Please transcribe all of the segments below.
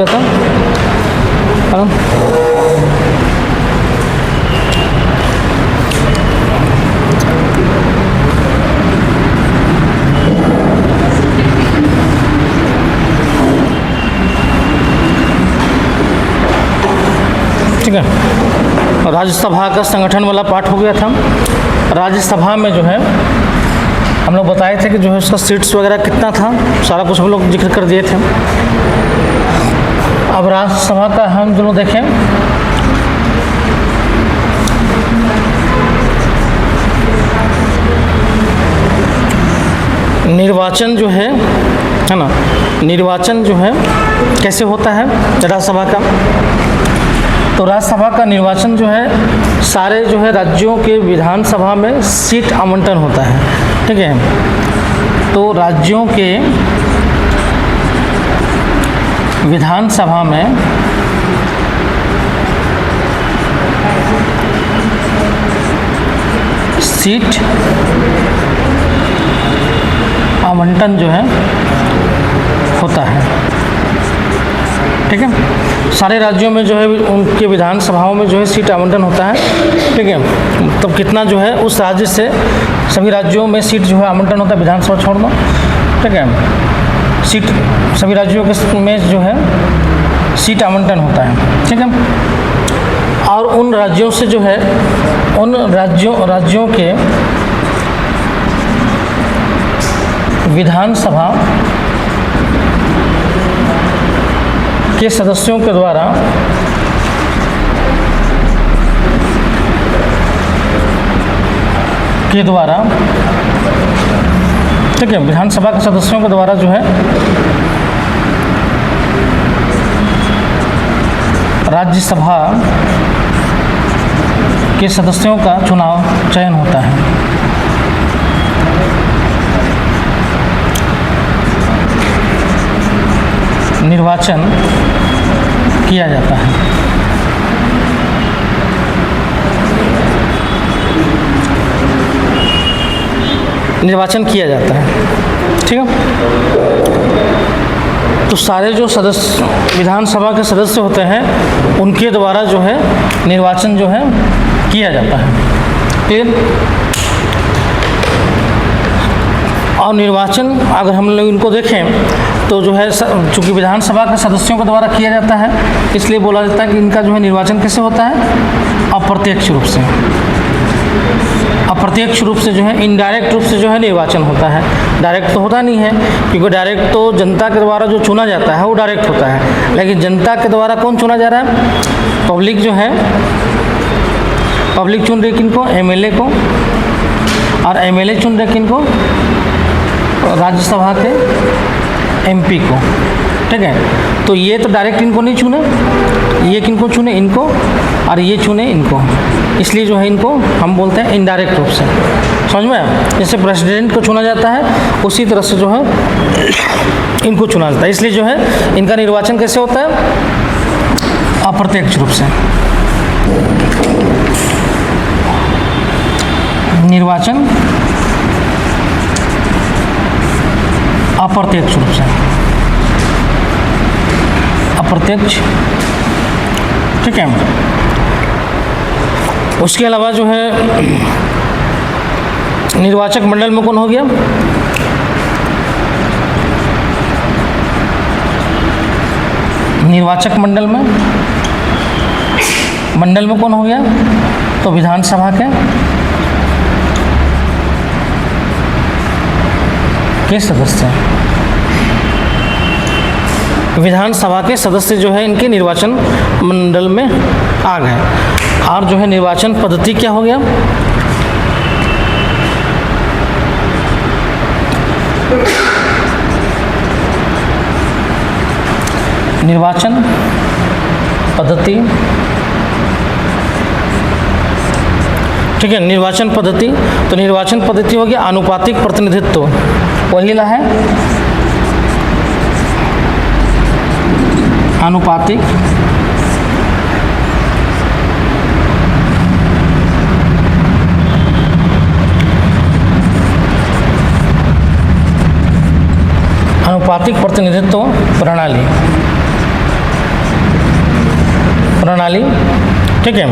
ठीक है, राज्यसभा का संगठन वाला पाठ हो गया था। राज्यसभा में जो है हम लोग बताए थे कि जो है उसका सीट्स वगैरह कितना था, सारा कुछ हम लोग जिक्र कर दिए थे। अब राज्यसभा का हम दोनों देखें। निर्वाचन जो है ना, निर्वाचन जो है कैसे होता है राज्यसभा का। तो राज्यसभा का निर्वाचन जो है सारे जो है राज्यों के विधानसभा में सीट आवंटन होता है। ठीक है, तो राज्यों के विधानसभा में सीट आवंटन जो है होता है। ठीक है, सारे राज्यों में जो है उनके विधानसभाओं में जो है सीट आवंटन होता है। ठीक है, तब कितना जो है उस राज्य से सभी राज्यों में सीट जो है आवंटन होता है, विधानसभा छोड़ना। ठीक है, सीट सभी राज्यों के में जो है सीट आवंटन होता है। ठीक है, और उन राज्यों से जो है उन राज्यों के विधानसभा के सदस्यों के द्वारा ठीक है, विधानसभा के सदस्यों के द्वारा जो है राज्यसभा के सदस्यों का चयन होता है। निर्वाचन किया जाता है। निर्वाचन किया जाता है। ठीक है, तो सारे जो सदस्य विधानसभा के सदस्य होते हैं उनके द्वारा जो है निर्वाचन जो है किया जाता है। क्लियर। और निर्वाचन अगर हम लोग इनको देखें तो जो है चूँकि विधानसभा के सदस्यों के द्वारा किया जाता है, इसलिए बोला जाता है कि इनका जो है निर्वाचन कैसे होता है, अप्रत्यक्ष रूप से। अप्रत्यक्ष रूप से जो है इनडायरेक्ट रूप से जो है निर्वाचन होता है। डायरेक्ट तो होता नहीं है, क्योंकि डायरेक्ट तो जनता के द्वारा जो चुना जाता है वो डायरेक्ट होता है, लेकिन जनता के द्वारा कौन चुना जा रहा है, पब्लिक जो है, पब्लिक चुन रही किनको, एमएलए को, और एमएलए चुन रहे किनको, राज्यसभा के एमपी को। ठीक है, तो ये तो डायरेक्ट इनको नहीं चुने, ये किनको चुने, इनको, और ये चुने इनको, इसलिए जो है इनको हम बोलते हैं इनडायरेक्ट रूप से। समझ में आया? जैसे प्रेसिडेंट को चुना जाता है उसी तरह से जो है इनको चुना जाता है, इसलिए जो है इनका निर्वाचन कैसे होता है, अप्रत्यक्ष रूप से। निर्वाचन अप्रत्यक्ष रूप से, अप्रत्यक्ष। ठीक है, उसके अलावा जो है निर्वाचक मंडल में कौन हो गया, निर्वाचक मंडल में कौन हो गया, तो विधानसभा के सदस्य, विधानसभा के सदस्य जो है इनके निर्वाचन मंडल में आ गए। और जो है निर्वाचन पद्धति क्या हो गया, निर्वाचन पद्धति। ठीक है, निर्वाचन पद्धति, तो निर्वाचन पद्धति हो गया आनुपातिक प्रतिनिधित्व, वही ला है आनुपातिक प्रतिनिधित्व प्रणाली। प्रणाली, ठीक है,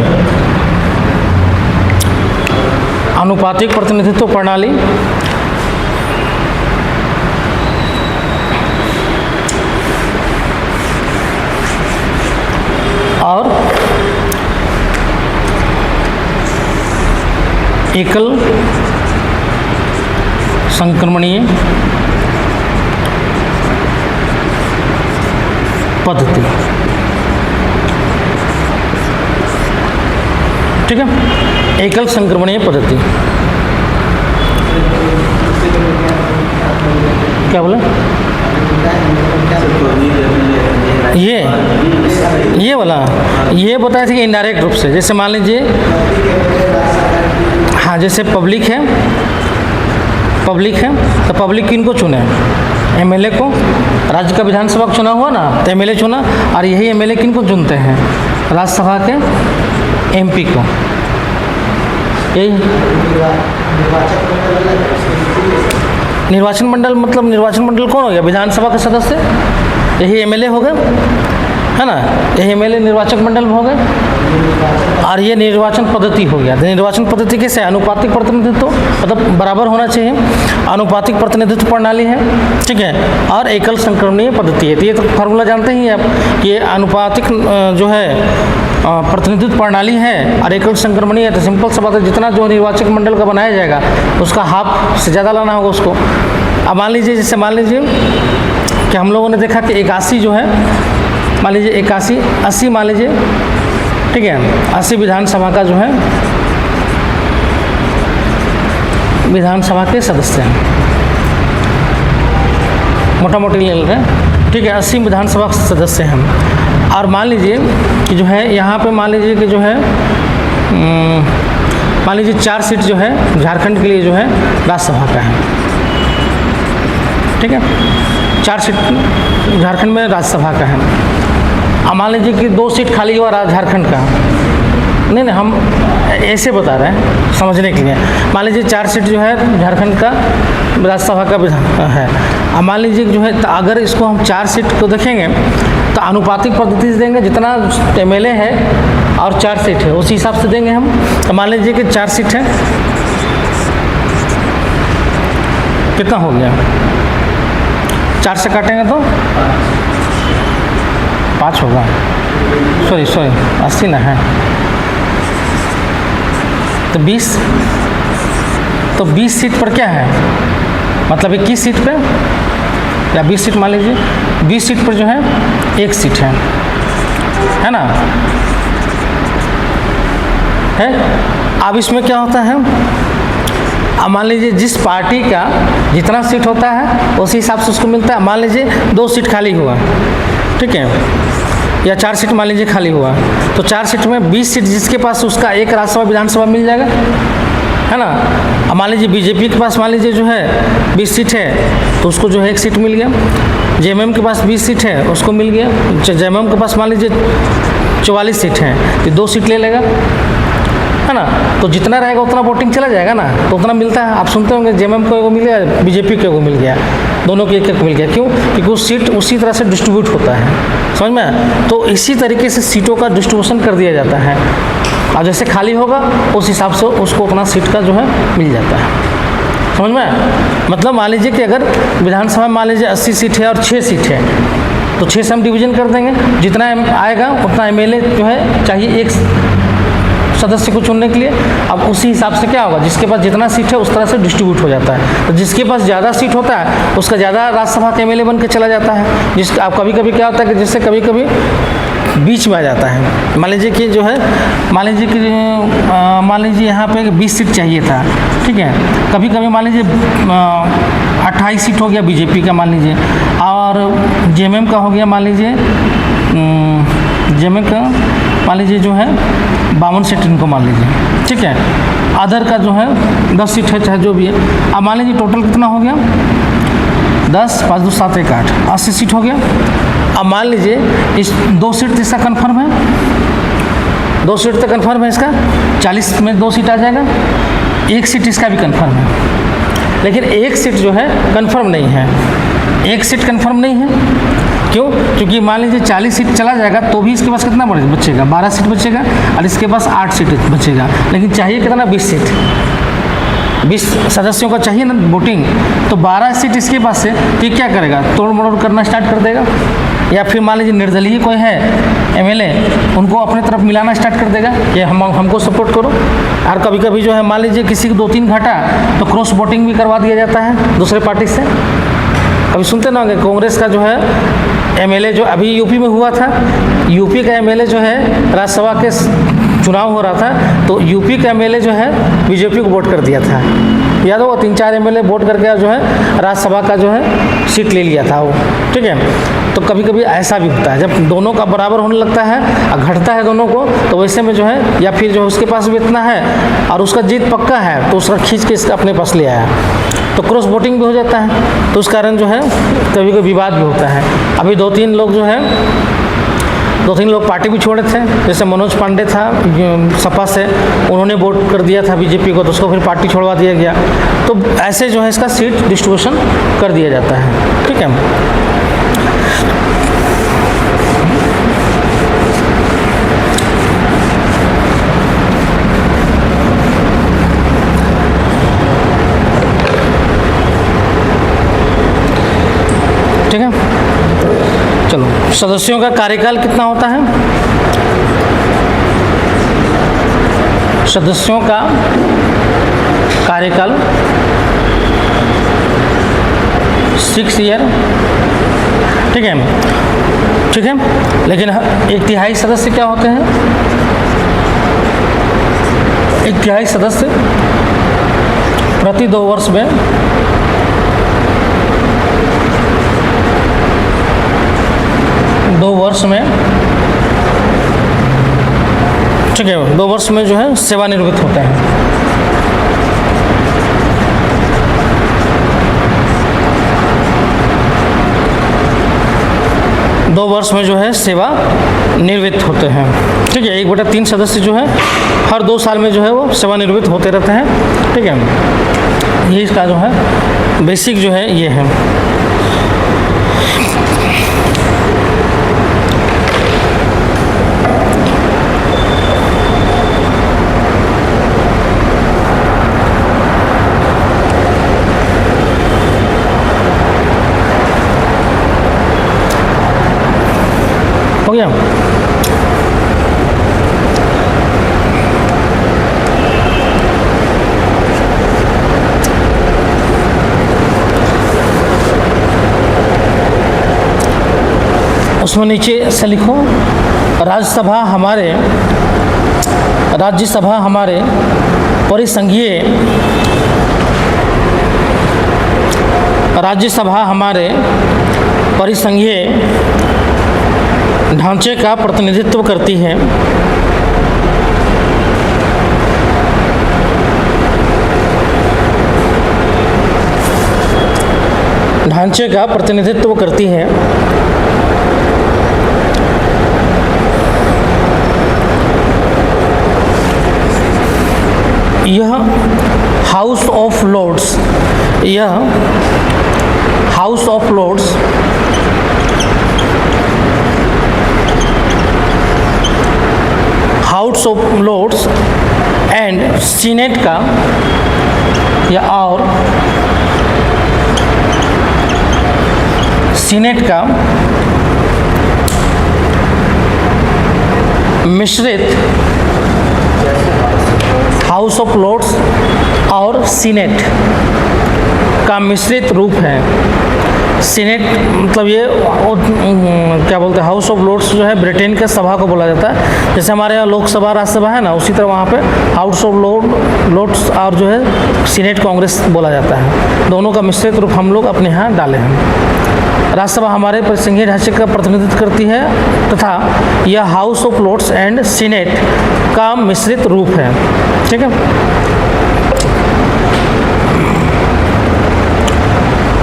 आनुपातिक प्रतिनिधित्व प्रणाली, और एकल संक्रमणीय पद्धति, ठीक है, एकल संक्रमणीय पद्धति। क्या बोला? ये वाला ये बताया था कि इनडायरेक्ट रूप से, जैसे मान लीजिए, हाँ, जैसे पब्लिक है तो पब्लिक किनको चुने? एमएलए को। राज्य का विधानसभा चुना हुआ ना, तो एमएलए चुना, और यही एमएलए किनको चुनते हैं? राज्यसभा के एमपी को। यही निर्वाचन मंडल, मतलब निर्वाचन मंडल कौन हो गया? विधानसभा के सदस्य, यही एमएलए हो गए, है ना, यही एमएलए निर्वाचक मंडल में हो गए, और ये निर्वाचन पद्धति हो गया। निर्वाचन पद्धति कैसे? अनुपातिक प्रतिनिधित्व, मतलब बराबर होना चाहिए, अनुपातिक प्रतिनिधित्व प्रणाली है, ठीक है, और एकल संक्रमणीय पद्धति है। तो ये तो फार्मूला जानते ही आप कि अनुपातिक जो है प्रतिनिधित्व प्रणाली है और एकल संक्रमणीय है। तो सिंपल सा बात है, जितना जो निर्वाचक मंडल का बनाया जाएगा उसका हाफ से ज़्यादा लाना होगा उसको। अब मान लीजिए, जैसे मान लीजिए कि हम लोगों ने देखा कि 81 जो है, मान लीजिए 81, 80 मान लीजिए, ठीक है, 80 विधानसभा का जो है विधानसभा के सदस्य हैं, मोटा मोटी ले रहे हैं, ठीक है, 80 विधानसभा सदस्य हैं। और मान लीजिए कि जो है यहाँ पे मान लीजिए कि जो है मान लीजिए 4 सीट जो है झारखंड के लिए जो है राज्यसभा का है, ठीक है, 4 सीट झारखंड में राज्यसभा का है। अब मान लीजिए कि 2 सीट खाली हुआ झारखंड का, नहीं, हम ऐसे बता रहे हैं समझने के लिए। मान लीजिए 4 सीट जो है झारखंड का राज्यसभा का विधान है। अब मान लीजिए जो है, तो अगर इसको हम 4 सीट को देखेंगे तो अनुपातिक पद्धति से देंगे, जितना एमएलए है और 4 सीट है उसी हिसाब से देंगे हम। तो मान लीजिए कि 4 सीट है, कितना हो गया? 4 से काटेंगे तो 5 होगा, सॉरी 80 ना है, तो 20 सीट पर क्या है, मतलब 21 सीट पे या 20 सीट मान लीजिए, 20 सीट पर जो है 1 सीट है ना, है। अब इसमें क्या होता है, अब मान लीजिए जिस पार्टी का जितना सीट होता है उसी हिसाब से उसको मिलता है। मान लीजिए 2 सीट खाली हुआ, ठीक है, या 4 सीट मान लीजिए खाली हुआ, तो 4 सीट में 20 सीट जिसके पास उसका एक राज्यसभा विधानसभा मिल जाएगा, है ना। अब मान लीजिए बीजेपी के पास मान लीजिए जो है 20 सीट है तो उसको जो है 1 सीट मिल गया। जेएमएम के पास 20 सीट है उसको मिल गया। जेएमएम के पास मान लीजिए 44 सीट है तो 2 सीट ले लेगा, है ना। तो जितना रहेगा उतना वोटिंग चला जाएगा ना, तो उतना मिलता है। आप सुनते होंगे जेएमएम को मिल गया, बीजेपी को मिल गया, दोनों को एक मिल गया। क्यों? क्योंकि वो सीट उसी तरह से डिस्ट्रीब्यूट होता है, समझ में। तो इसी तरीके से सीटों का डिस्ट्रीब्यूशन कर दिया जाता है, और जैसे खाली होगा उस हिसाब से उसको उतना सीट का जो है मिल जाता है, समझ में। मतलब मान लीजिए कि अगर विधानसभा में मान लीजिए 80 सीट है और 6 सीट है तो 6 से हम डिवीजन कर देंगे, जितना आएगा उतना एमएलए जो है चाहिए एक सदस्य को चुनने के लिए। अब उसी हिसाब से क्या होगा, जिसके पास जितना सीट है उस तरह से डिस्ट्रीब्यूट हो जाता है। तो जिसके पास ज़्यादा सीट होता है उसका ज़्यादा राज्यसभा के एमएलए बन के चला जाता है। जिस अब कभी कभी क्या होता है कि जिससे कभी कभी बीच में आ जाता है। मान लीजिए कि जो है मान लीजिए यहाँ पे 20 सीट चाहिए था, ठीक है। कभी कभी मान लीजिए 28 सीट हो गया बीजेपी का मान लीजिए, और जेएमएम का हो गया मान लीजिए जेएमएम का मान लीजिए जो है 52 सीट इनको मान लीजिए, ठीक है। अदर का जो है 10 सीट है, चाहे जो भी है। अब मान लीजिए टोटल कितना हो गया, 10 5 2 7 1 8 80 सीट हो गया। अब मान लीजिए इस 2 सीट इसका कन्फर्म है, 2 सीट तक कन्फर्म है इसका, 40 में 2 सीट आ जाएगा। 1 सीट इसका भी कन्फर्म है, लेकिन 1 सीट जो है कन्फर्म नहीं है, 1 सीट कन्फर्म नहीं है। क्यों? क्योंकि मान लीजिए 40 सीट चला जाएगा तो भी इसके पास कितना बचेगा? 12 सीट बचेगा, और इसके पास 8 सीट बचेगा। लेकिन चाहिए कितना? 20 सीट, 20 सदस्यों का चाहिए ना वोटिंग, तो 12 सीट इसके पास है, तो ये क्या करेगा? तोड़ मरोड़ करना स्टार्ट कर देगा। या फिर मान लीजिए निर्दलीय कोई है एमएलए, उनको अपने तरफ मिलाना स्टार्ट कर देगा कि हमको सपोर्ट करो। और कभी कभी जो है मान लीजिए किसी को 2-3 घाटा तो क्रॉस वोटिंग भी करवा दिया जाता है दूसरे पार्टी से। अभी सुनते ना होंगे कांग्रेस का जो है एमएलए जो अभी यूपी में हुआ था, यूपी का एमएलए जो है राज्यसभा के चुनाव हो रहा था, तो यूपी का एमएलए जो है बीजेपी को वोट कर दिया था। याद होगा 3-4 एमएलए वोट करके जो है राज्यसभा का जो है सीट ले लिया था वो। ठीक है, तो कभी कभी ऐसा भी होता है जब दोनों का बराबर होने लगता है और घटता है दोनों को, तो वैसे में जो है या फिर जो उसके पास भी इतना है और उसका जीत पक्का है तो उसका खींच के इसका अपने पास ले आया, तो क्रॉस वोटिंग भी हो जाता है। तो उस कारण जो है कभी कभी विवाद भी होता है। अभी 2-3 लोग जो है 2-3 लोग पार्टी भी छोड़े थे, जैसे मनोज पांडे था सपा से, उन्होंने वोट कर दिया था बीजेपी को, तो उसको फिर पार्टी छोड़वा दिया गया। तो ऐसे जो है इसका सीट डिस्ट्रीब्यूशन कर दिया जाता है। ठीक है, ठीक है। चलो, सदस्यों का कार्यकाल कितना होता है? सदस्यों का कार्यकाल 6 ईयर। ठीक है, ठीक है। लेकिन 1/3 सदस्य क्या होते हैं? 1/3 सदस्य प्रति 2 वर्ष में ठीक है 2 वर्ष में जो है सेवानिवृत्त होते हैं। दो वर्ष में जो है सेवा निवृत्त होते हैं। ठीक है, 1/3 सदस्य जो है हर 2 साल में जो है वो सेवानिवृत्त होते रहते हैं। ठीक है, ये इसका जो है बेसिक जो है ये है। हो गया? उसमें नीचे से लिखो राज्यसभा हमारे परिसंघीय ढांचे का प्रतिनिधित्व करती है। यह House of Lords and Senate का मिश्रित हाउस ऑफ लॉर्ड्स और सीनेट का मिश्रित रूप है। सीनेट मतलब ये क्या बोलते हैं, हाउस ऑफ लॉर्ड्स जो है ब्रिटेन के सभा को बोला जाता है। जैसे हमारे यहाँ लोकसभा राज्यसभा है ना, उसी तरह वहाँ पे हाउस ऑफ लॉर्ड्स और जो है सीनेट कांग्रेस बोला जाता है। दोनों का मिश्रित रूप हम लोग अपने यहाँ डाले हैं। राज्यसभा हमारे परिसंघीय ढांचे का प्रतिनिधित्व करती है तथा यह House of Lords and Senate का मिश्रित रूप है। ठीक है,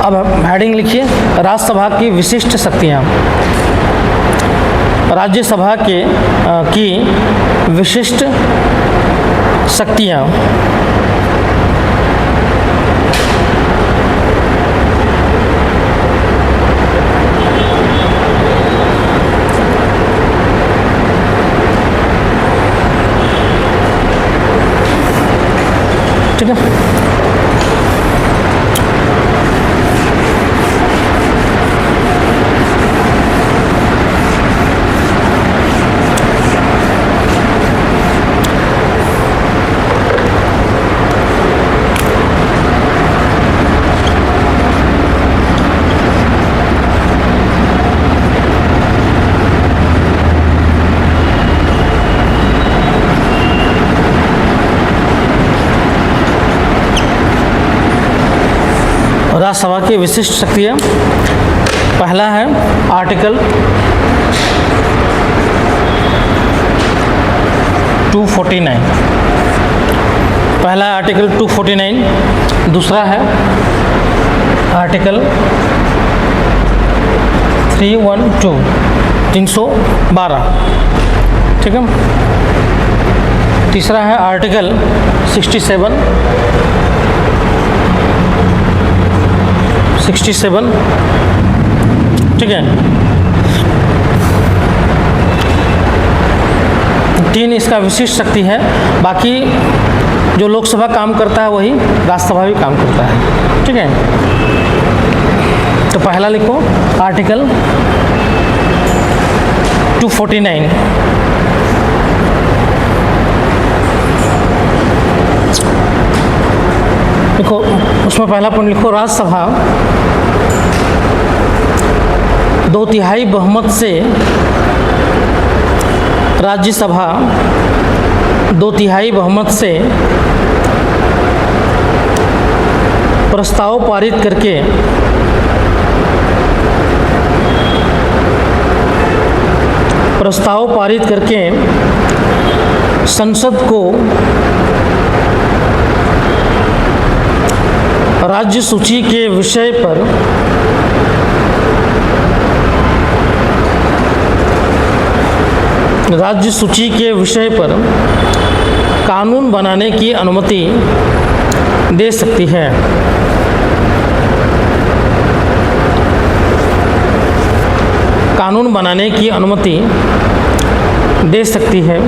अब हेडिंग लिखिए राज्यसभा की विशिष्ट शक्तियाँ। राज्यसभा की विशिष्ट शक्तियाँ। ठीक है। राज्यसभा की विशिष्ट शक्तियाँ, पहला है आर्टिकल 249, पहला है आर्टिकल 249, दूसरा है आर्टिकल 312, ठीक है। तीसरा है आर्टिकल 67, ठीक है। 3 इसका विशिष्ट शक्ति है, बाकी जो लोकसभा काम करता है वही राज्यसभा भी काम करता है, ठीक है। तो पहला लिखो आर्टिकल 249, देखो उसमें पहला पॉइंट लिखो, राज्यसभा 2/3 बहुमत से, राज्यसभा 2/3 बहुमत से प्रस्ताव पारित करके संसद को राज्य सूची के विषय पर कानून बनाने की अनुमति दे सकती है। कानून बनाने की अनुमति दे सकती है।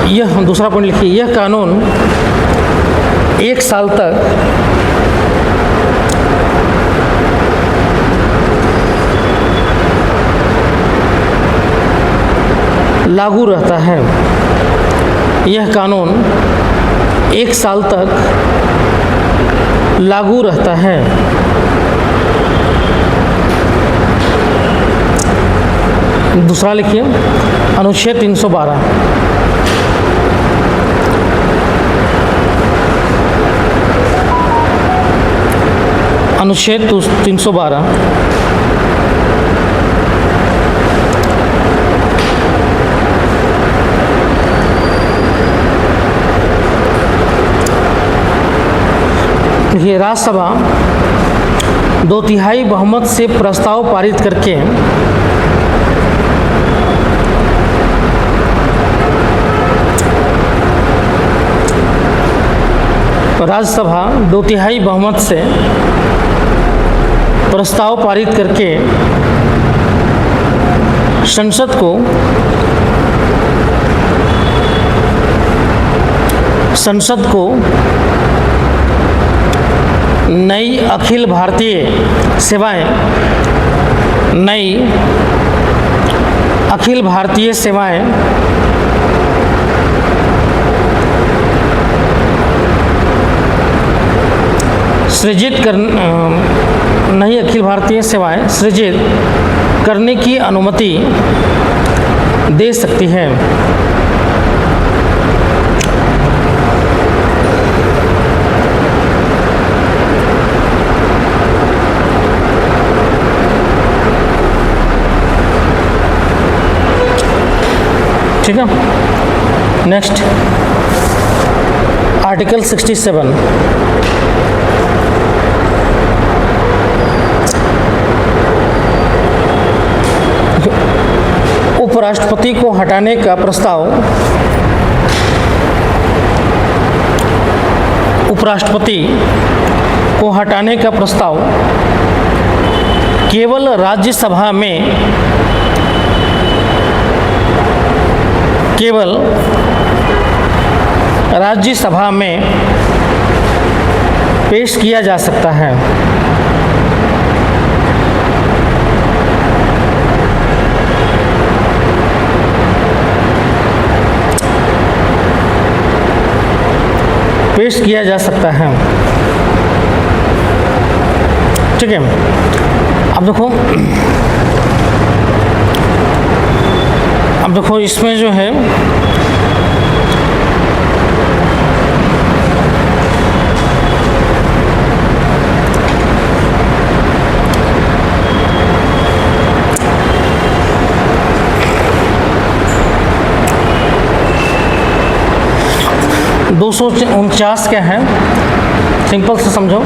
यह दूसरा पॉइंट लिखिए, यह कानून 1 साल तक लागू रहता है। यह कानून 1 साल तक लागू रहता है। दूसरा लिखिए अनुच्छेद 312, अनुच्छेद 312 ये राज्यसभा 2/3 बहुमत से प्रस्ताव पारित करके राज्यसभा 2/3 बहुमत से प्रस्ताव पारित करके संसद को नई अखिल भारतीय सेवाएं सृजित करने की अनुमति दे सकती है। ठीक है। नेक्स्ट आर्टिकल 67, उपराष्ट्रपति को हटाने का प्रस्ताव केवल राज्यसभा में पेश किया जा सकता है। पेश किया जा सकता है। ठीक है, अब देखो इसमें जो है $249 क्या है, सिंपल से समझो।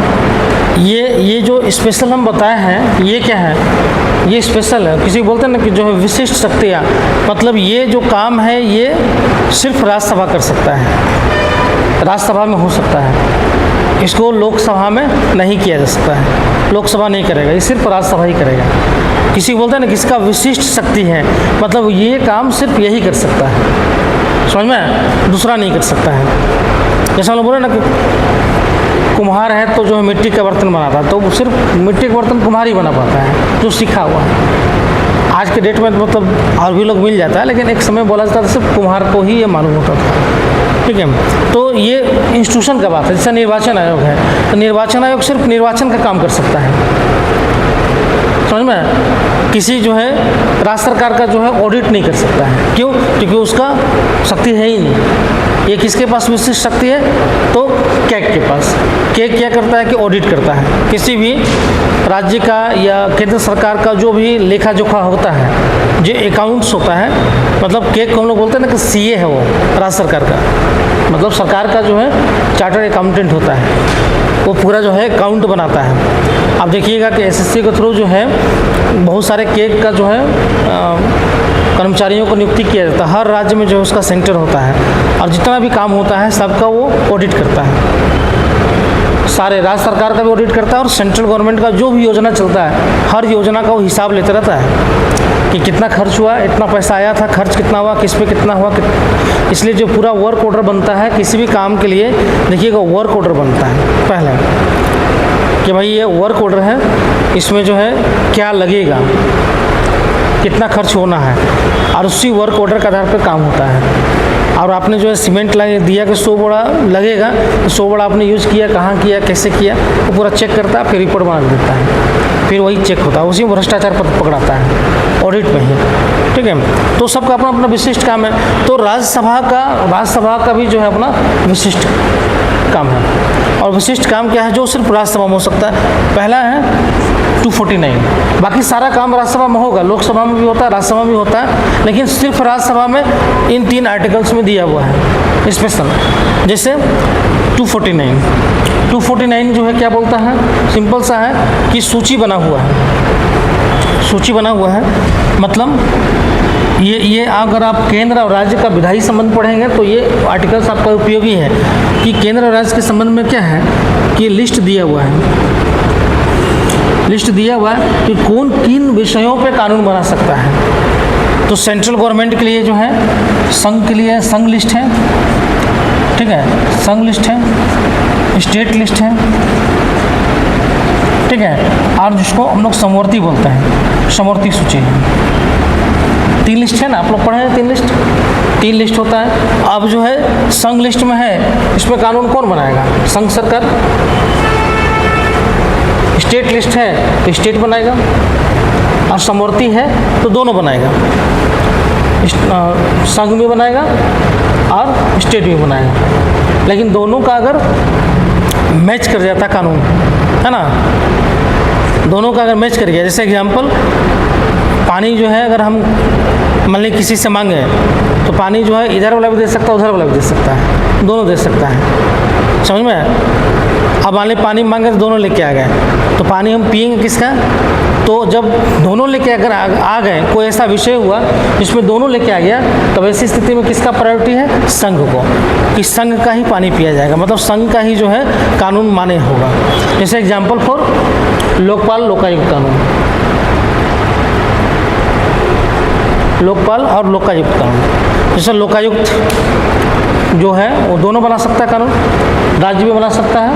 ये जो स्पेशल हम बताए हैं ये क्या है, ये स्पेशल है। किसी बोलते हैं ना कि जो है विशिष्ट शक्तियाँ, मतलब ये जो काम है ये सिर्फ राज्यसभा कर सकता है, राज्यसभा में हो सकता है, इसको लोकसभा में नहीं किया जा सकता है, लोकसभा नहीं करेगा, ये सिर्फ राज्यसभा ही करेगा। किसी बोलते हैं ना किसका विशिष्ट शक्ति है, मतलब ये काम सिर्फ यही कर सकता है, समझ में, दूसरा नहीं कर सकता है। जैसा हम लोग बोले ना कि कुम्हार है तो जो है मिट्टी का बर्तन बनाता है, तो वो सिर्फ मिट्टी का बर्तन कुम्हार ही बना पाता है जो सीखा हुआ है। आज के डेट में तो मतलब और भी लोग मिल जाता है, लेकिन एक समय बोला जाता था सिर्फ कुम्हार को ही ये मालूम होता था। ठीक है, तो ये इंस्टीट्यूशन का बात है। जैसे निर्वाचन आयोग है, तो निर्वाचन आयोग सिर्फ निर्वाचन का काम कर सकता है, समझ में। किसी जो है राज्य सरकार का जो है ऑडिट नहीं कर सकता है, क्यों? क्योंकि उसका शक्ति है ही नहीं। ये किसके पास विशिष्ट शक्ति है? तो कैग के पास। कैग क्या करता है कि ऑडिट करता है। किसी भी राज्य का या केंद्र सरकार का जो भी लेखा जोखा होता है, जो अकाउंट्स होता है, मतलब कैग को हम लोग बोलते हैं ना कि सीए है वो राज्य सरकार का, मतलब सरकार का जो है चार्टर्ड अकाउंटेंट होता है, वो पूरा जो है अकाउंट बनाता है। अब देखिएगा कि एसएससी के थ्रू जो है बहुत सारे कैग का जो है कर्मचारियों को नियुक्ति किया जाता है। हर राज्य में जो है उसका सेंटर होता है और जितना भी काम होता है सबका वो ऑडिट करता है। सारे राज्य सरकार का भी ऑडिट करता है और सेंट्रल गवर्नमेंट का जो भी योजना चलता है हर योजना का वो हिसाब लेते रहता है कि कितना खर्च हुआ, इतना पैसा आया था, खर्च कितना हुआ, किस पे कितना हुआ। इसलिए जो पूरा वर्क ऑर्डर बनता है किसी भी काम के लिए, देखिएगा वर्क ऑर्डर बनता है पहले कि भाई ये वर्क ऑर्डर है, इसमें जो है क्या लगेगा, कितना खर्च होना है, और उसी वर्क ऑर्डर के आधार पर काम होता है। और आपने जो है सीमेंट दिया कि 100 बोरा लगेगा, तो 100 बोरा आपने यूज़ किया, कहाँ किया, कैसे किया, वो पूरा चेक करता है, फिर रिपोर्ट बना देता है, फिर वही चेक होता है, उसी में भ्रष्टाचार पकड़ाता है ऑडिट में ही। ठीक है, तो सबका अपना अपना विशिष्ट काम है। तो राज्यसभा का भी जो है अपना विशिष्ट काम है। और विशिष्ट काम क्या है जो सिर्फ राज्यसभा में हो सकता है? पहला है 249। बाकी सारा काम राज्यसभा में होगा, लोकसभा में भी होता है, राज्यसभा में भी होता है, लेकिन सिर्फ राज्यसभा में इन 3 आर्टिकल्स में दिया हुआ है स्पेशल। जैसे 249 जो है क्या बोलता है? सिंपल सा है कि सूची बना हुआ है, सूची बना हुआ है, मतलब ये अगर आप केंद्र और राज्य का विधायी संबंध पढ़ेंगे तो ये आर्टिकल्स आपका उपयोगी है कि केंद्र और राज्य के संबंध में क्या है कि लिस्ट दिया हुआ है, लिस्ट दिया हुआ है कि कौन किन विषयों पे कानून बना सकता है। तो सेंट्रल गवर्नमेंट के लिए जो है संघ के लिए संघ लिस्ट है, ठीक है, संघ लिस्ट है, स्टेट लिस्ट है, ठीक है, और जिसको हम लोग समवर्ती बोलते हैं, समवर्ती सूची है। 3 लिस्ट है ना, आप लोग पढ़े हैं 3 लिस्ट होता है। अब जो है संघ लिस्ट में है, इसमें कानून कौन बनाएगा? संघ सरकार। स्टेट लिस्ट है तो स्टेट बनाएगा, और समवर्ती है तो दोनों बनाएगा, संघ भी बनाएगा और स्टेट भी बनाएगा। लेकिन दोनों का अगर मैच कर जाता कानून, है ना, दोनों का अगर मैच कर गया, जैसे एग्जांपल पानी जो है अगर हम मान ली किसी से मांगे तो पानी जो है इधर वाला भी दे सकता है, उधर वाला भी दे सकता है, दोनों दे सकता है, समझ में। अब मान ली पानी मांगे तो दोनों लेके आ गए, तो पानी हम पिएंगे किसका? तो जब दोनों लेके अगर आ गए, कोई ऐसा विषय हुआ जिसमें दोनों लेके आ गया, तब ऐसी स्थिति में किसका प्रायोरिटी है? संघ को, कि संघ का ही पानी पिया जाएगा, मतलब संघ का ही जो है कानून माने होगा। जैसे एग्जाम्पल फॉर लोकपाल लोकायुक्त कानून, लोकपाल और लोकायुक्त कानून। जैसे लोकायुक्त जो है वो दोनों बना सकता है कानून, राज्य भी बना सकता है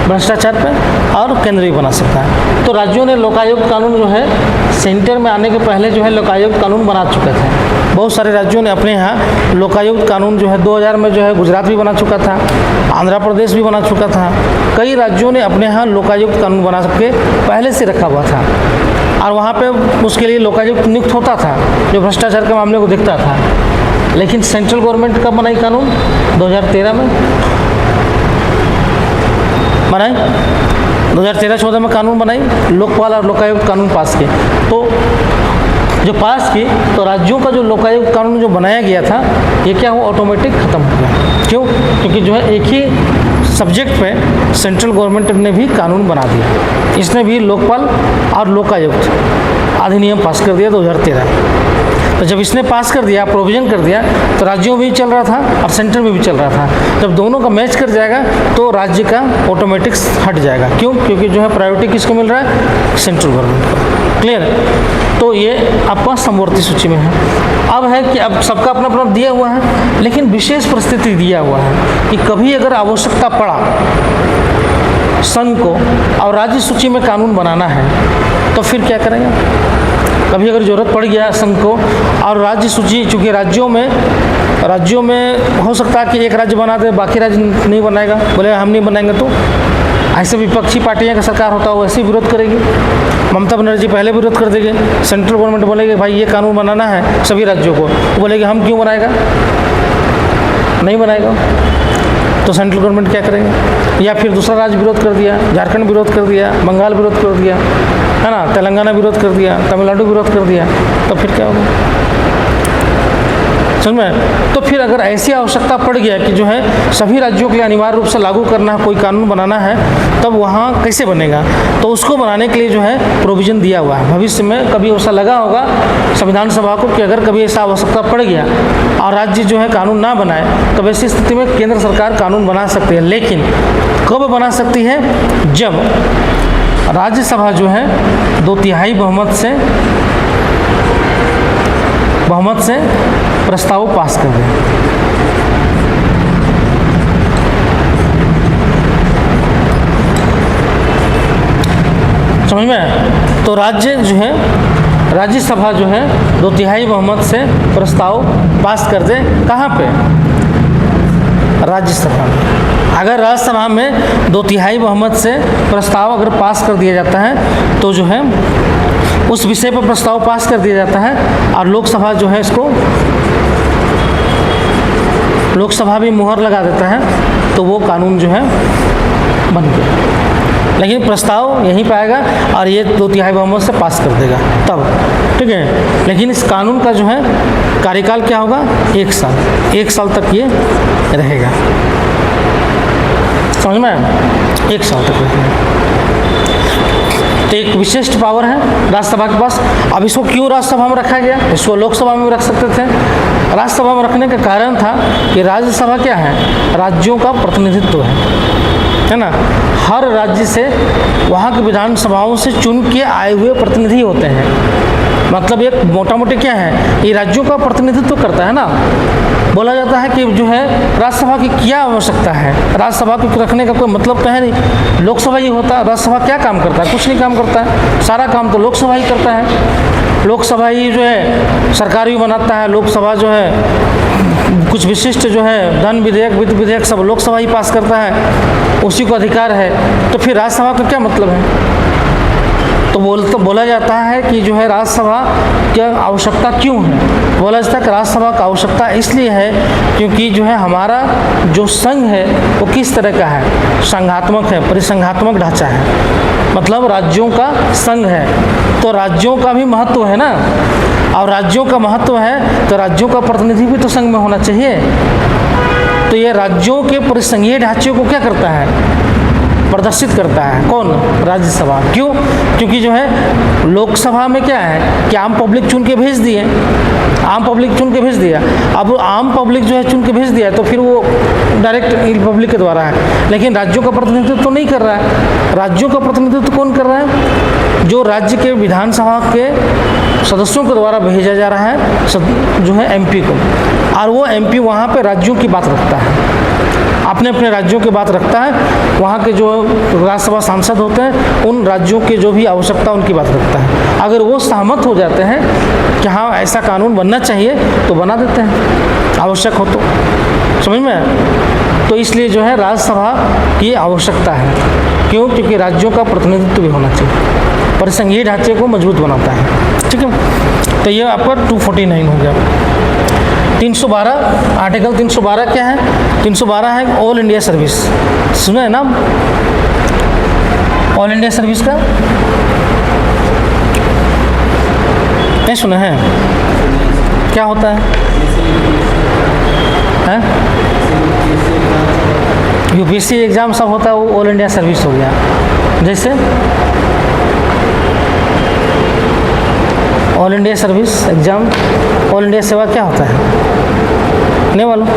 भ्रष्टाचार पे और केंद्र भी बना सकता है। तो राज्यों ने लोकायुक्त कानून जो है सेंटर में आने के पहले जो है लोकायुक्त कानून बना चुके थे। बहुत सारे राज्यों ने अपने यहाँ लोकायुक्त कानून जो है 2000 में जो है गुजरात भी बना चुका था, आंध्र प्रदेश भी बना चुका था। कई राज्यों ने अपने यहाँ लोकायुक्त कानून बना के पहले से रखा हुआ था और वहाँ पे उसके लिए लोकायुक्त नियुक्त होता था जो भ्रष्टाचार के मामले को देखता था। लेकिन सेंट्रल गवर्नमेंट कब बनाई कानून? 2013 में बनाई, 2013-14 में कानून बनाई, लोकपाल और लोकायुक्त कानून पास किए। तो जो पास की तो राज्यों का जो लोकायुक्त कानून जो बनाया गया था ये क्या हुआ, ऑटोमेटिक ख़त्म हो गया। क्यों? क्योंकि जो है एक ही सब्जेक्ट पे सेंट्रल गवर्नमेंट ने भी कानून बना दिया। इसने भी लोकपाल और लोकायुक्त अधिनियम पास कर दिया 2013। तो जब इसने पास कर दिया, प्रोविज़न कर दिया, तो राज्यों में भी चल रहा था और सेंटर में भी चल रहा था। जब दोनों का मैच कर जाएगा तो राज्य का ऑटोमेटिक हट जाएगा। क्यों? क्योंकि जो है प्रायोरिटी किसको मिल रहा है? सेंट्रल गवर्नमेंट को। क्लियर है? तो ये आपका समवर्ती सूची में है। अब है कि अब सबका अपना अपना दिया हुआ है, लेकिन विशेष परिस्थिति दिया हुआ है कि कभी अगर आवश्यकता पड़ा संघ को और राज्य सूची में कानून बनाना है तो फिर क्या करेंगे? कभी अगर ज़रूरत पड़ गया संघ को और राज्य सूची, चूँकि राज्यों में हो सकता है कि एक राज्य बना दे, बाकी राज्य नहीं बनाएगा, बोले हम नहीं बनाएंगे, तो ऐसे विपक्षी पार्टियां का सरकार होता है वो ऐसे विरोध करेगी। ममता बनर्जी पहले विरोध कर देंगे, सेंट्रल गवर्नमेंट बोलेगी भाई ये कानून बनाना है सभी राज्यों को, वो बोलेगी हम क्यों बनाएगा, नहीं बनाएगा। तो सेंट्रल गवर्नमेंट क्या करेंगे? या फिर दूसरा राज्य विरोध कर दिया, झारखंड विरोध कर दिया, बंगाल विरोध कर दिया, है ना, तेलंगाना विरोध कर दिया, तमिलनाडु विरोध कर दिया, तो फिर क्या होगा? समझ में? तो फिर अगर ऐसी आवश्यकता पड़ गया कि जो है सभी राज्यों के लिए अनिवार्य रूप से लागू करना है, कोई कानून बनाना है, तब वहाँ कैसे बनेगा? तो उसको बनाने के लिए जो है प्रोविज़न दिया हुआ है। भविष्य में कभी ऐसा लगा होगा संविधान सभा को कि अगर कभी ऐसा आवश्यकता पड़ गया और राज्य जो है कानून ना बनाए तो ऐसी स्थिति में केंद्र सरकार कानून बना सकती है। लेकिन कब बना सकती है? जब राज्यसभा जो है 2/3 बहुमत से प्रस्ताव पास कर दें। समझ में? तो राज्य जो है राज्यसभा जो है 2/3 बहुमत से प्रस्ताव पास कर दे। कहाँ पे? राज्यसभा में। अगर राज्यसभा में 2/3 बहुमत से प्रस्ताव अगर पास कर दिया जाता है तो जो है उस विषय पर प्रस्ताव पास कर दिया जाता है और लोकसभा जो है इसको लोकसभा भी मुहर लगा देता है, तो वो कानून जो है बन गया। लेकिन प्रस्ताव यहीं पाएगा और ये 2/3 बहुमत से पास कर देगा तब, ठीक है। लेकिन इस कानून का जो है कार्यकाल क्या होगा? 1 साल, 1 साल तक ये रहेगा। समझ में? 1 साल तक रहेगा। तो एक विशिष्ट पावर है राज्यसभा के पास। अब इसको क्यों राज्यसभा में रखा गया? इसको लोकसभा में भी रख सकते थे। राज्यसभा में रखने का कारण था कि राज्यसभा क्या है? राज्यों का प्रतिनिधित्व है ना। हर राज्य से वहाँ की विधानसभाओं से चुन के आए हुए प्रतिनिधि होते हैं। मतलब एक मोटा मोटी क्या है, ये राज्यों का प्रतिनिधित्व करता है ना। बोला जाता है कि जो है राज्यसभा की क्या आवश्यकता है, राज्यसभा को रखने का कोई मतलब तो है नहीं। लोकसभा ही होता, राज्यसभा क्या काम करता है? कुछ नहीं काम करता है। सारा काम तो लोकसभा ही करता है। लोकसभा ही जो है सरकार भी बनाता है। लोकसभा जो है कुछ विशिष्ट जो है धन विधेयक, वित्त विधेयक सब लोकसभा ही पास करता है, उसी को अधिकार है। तो फिर राज्यसभा का क्या मतलब है? तो बोला जाता है कि जो है राज्यसभा की आवश्यकता क्यों है? बोला जाता है कि राज्यसभा का आवश्यकता इसलिए है क्योंकि जो है हमारा जो संघ है वो किस तरह का है? संघात्मक है, परिसंघात्मक ढांचा है, मतलब राज्यों का संघ है। तो राज्यों का भी महत्व है ना, और राज्यों का महत्व है तो राज्यों का प्रतिनिधि भी तो संघ में होना चाहिए। तो ये राज्यों के परिसंघीय ढांचे को क्या करता है? प्रदर्शित करता है। कौन? राज्यसभा। क्यों? क्योंकि जो है लोकसभा में क्या है कि आम पब्लिक चुन के भेज दिए, आम पब्लिक चुन के भेज दिया। अब आम पब्लिक जो है चुन के भेज दिया तो फिर वो डायरेक्ट पब्लिक के द्वारा है, लेकिन राज्यों का प्रतिनिधित्व तो नहीं कर रहा है। राज्यों का प्रतिनिधित्व कौन कर रहा है? जो राज्य के विधानसभा के सदस्यों के द्वारा भेजा जा रहा है जो है एमपी को, और वो एमपी वहाँ पे राज्यों की बात रखता है, अपने अपने राज्यों की बात रखता है। वहाँ के जो राज्यसभा सांसद होते हैं उन राज्यों के जो भी आवश्यकता उनकी बात रखता है। अगर वो सहमत हो जाते हैं कि हाँ ऐसा कानून बनना चाहिए तो बना देते हैं, आवश्यक हो तो। समझ में? तो इसलिए जो है राज्यसभा की आवश्यकता है। क्यों? क्योंकि राज्यों का प्रतिनिधित्व भी होना चाहिए, परिसंघीय ढांचे को मजबूत बनाता है। ठीक है, तो ये आपका 249 हो गया। 312 आर्टिकल 312 क्या है? 312 है ऑल इंडिया सर्विस। सुना है नाम ऑल इंडिया सर्विस का? नहीं सुना है? क्या होता है? यूपीएससी एग्ज़ाम सब होता है, वो ऑल इंडिया सर्विस हो गया। जैसे all India service exam, all India सेवा क्या होता है? नहीं मालूम?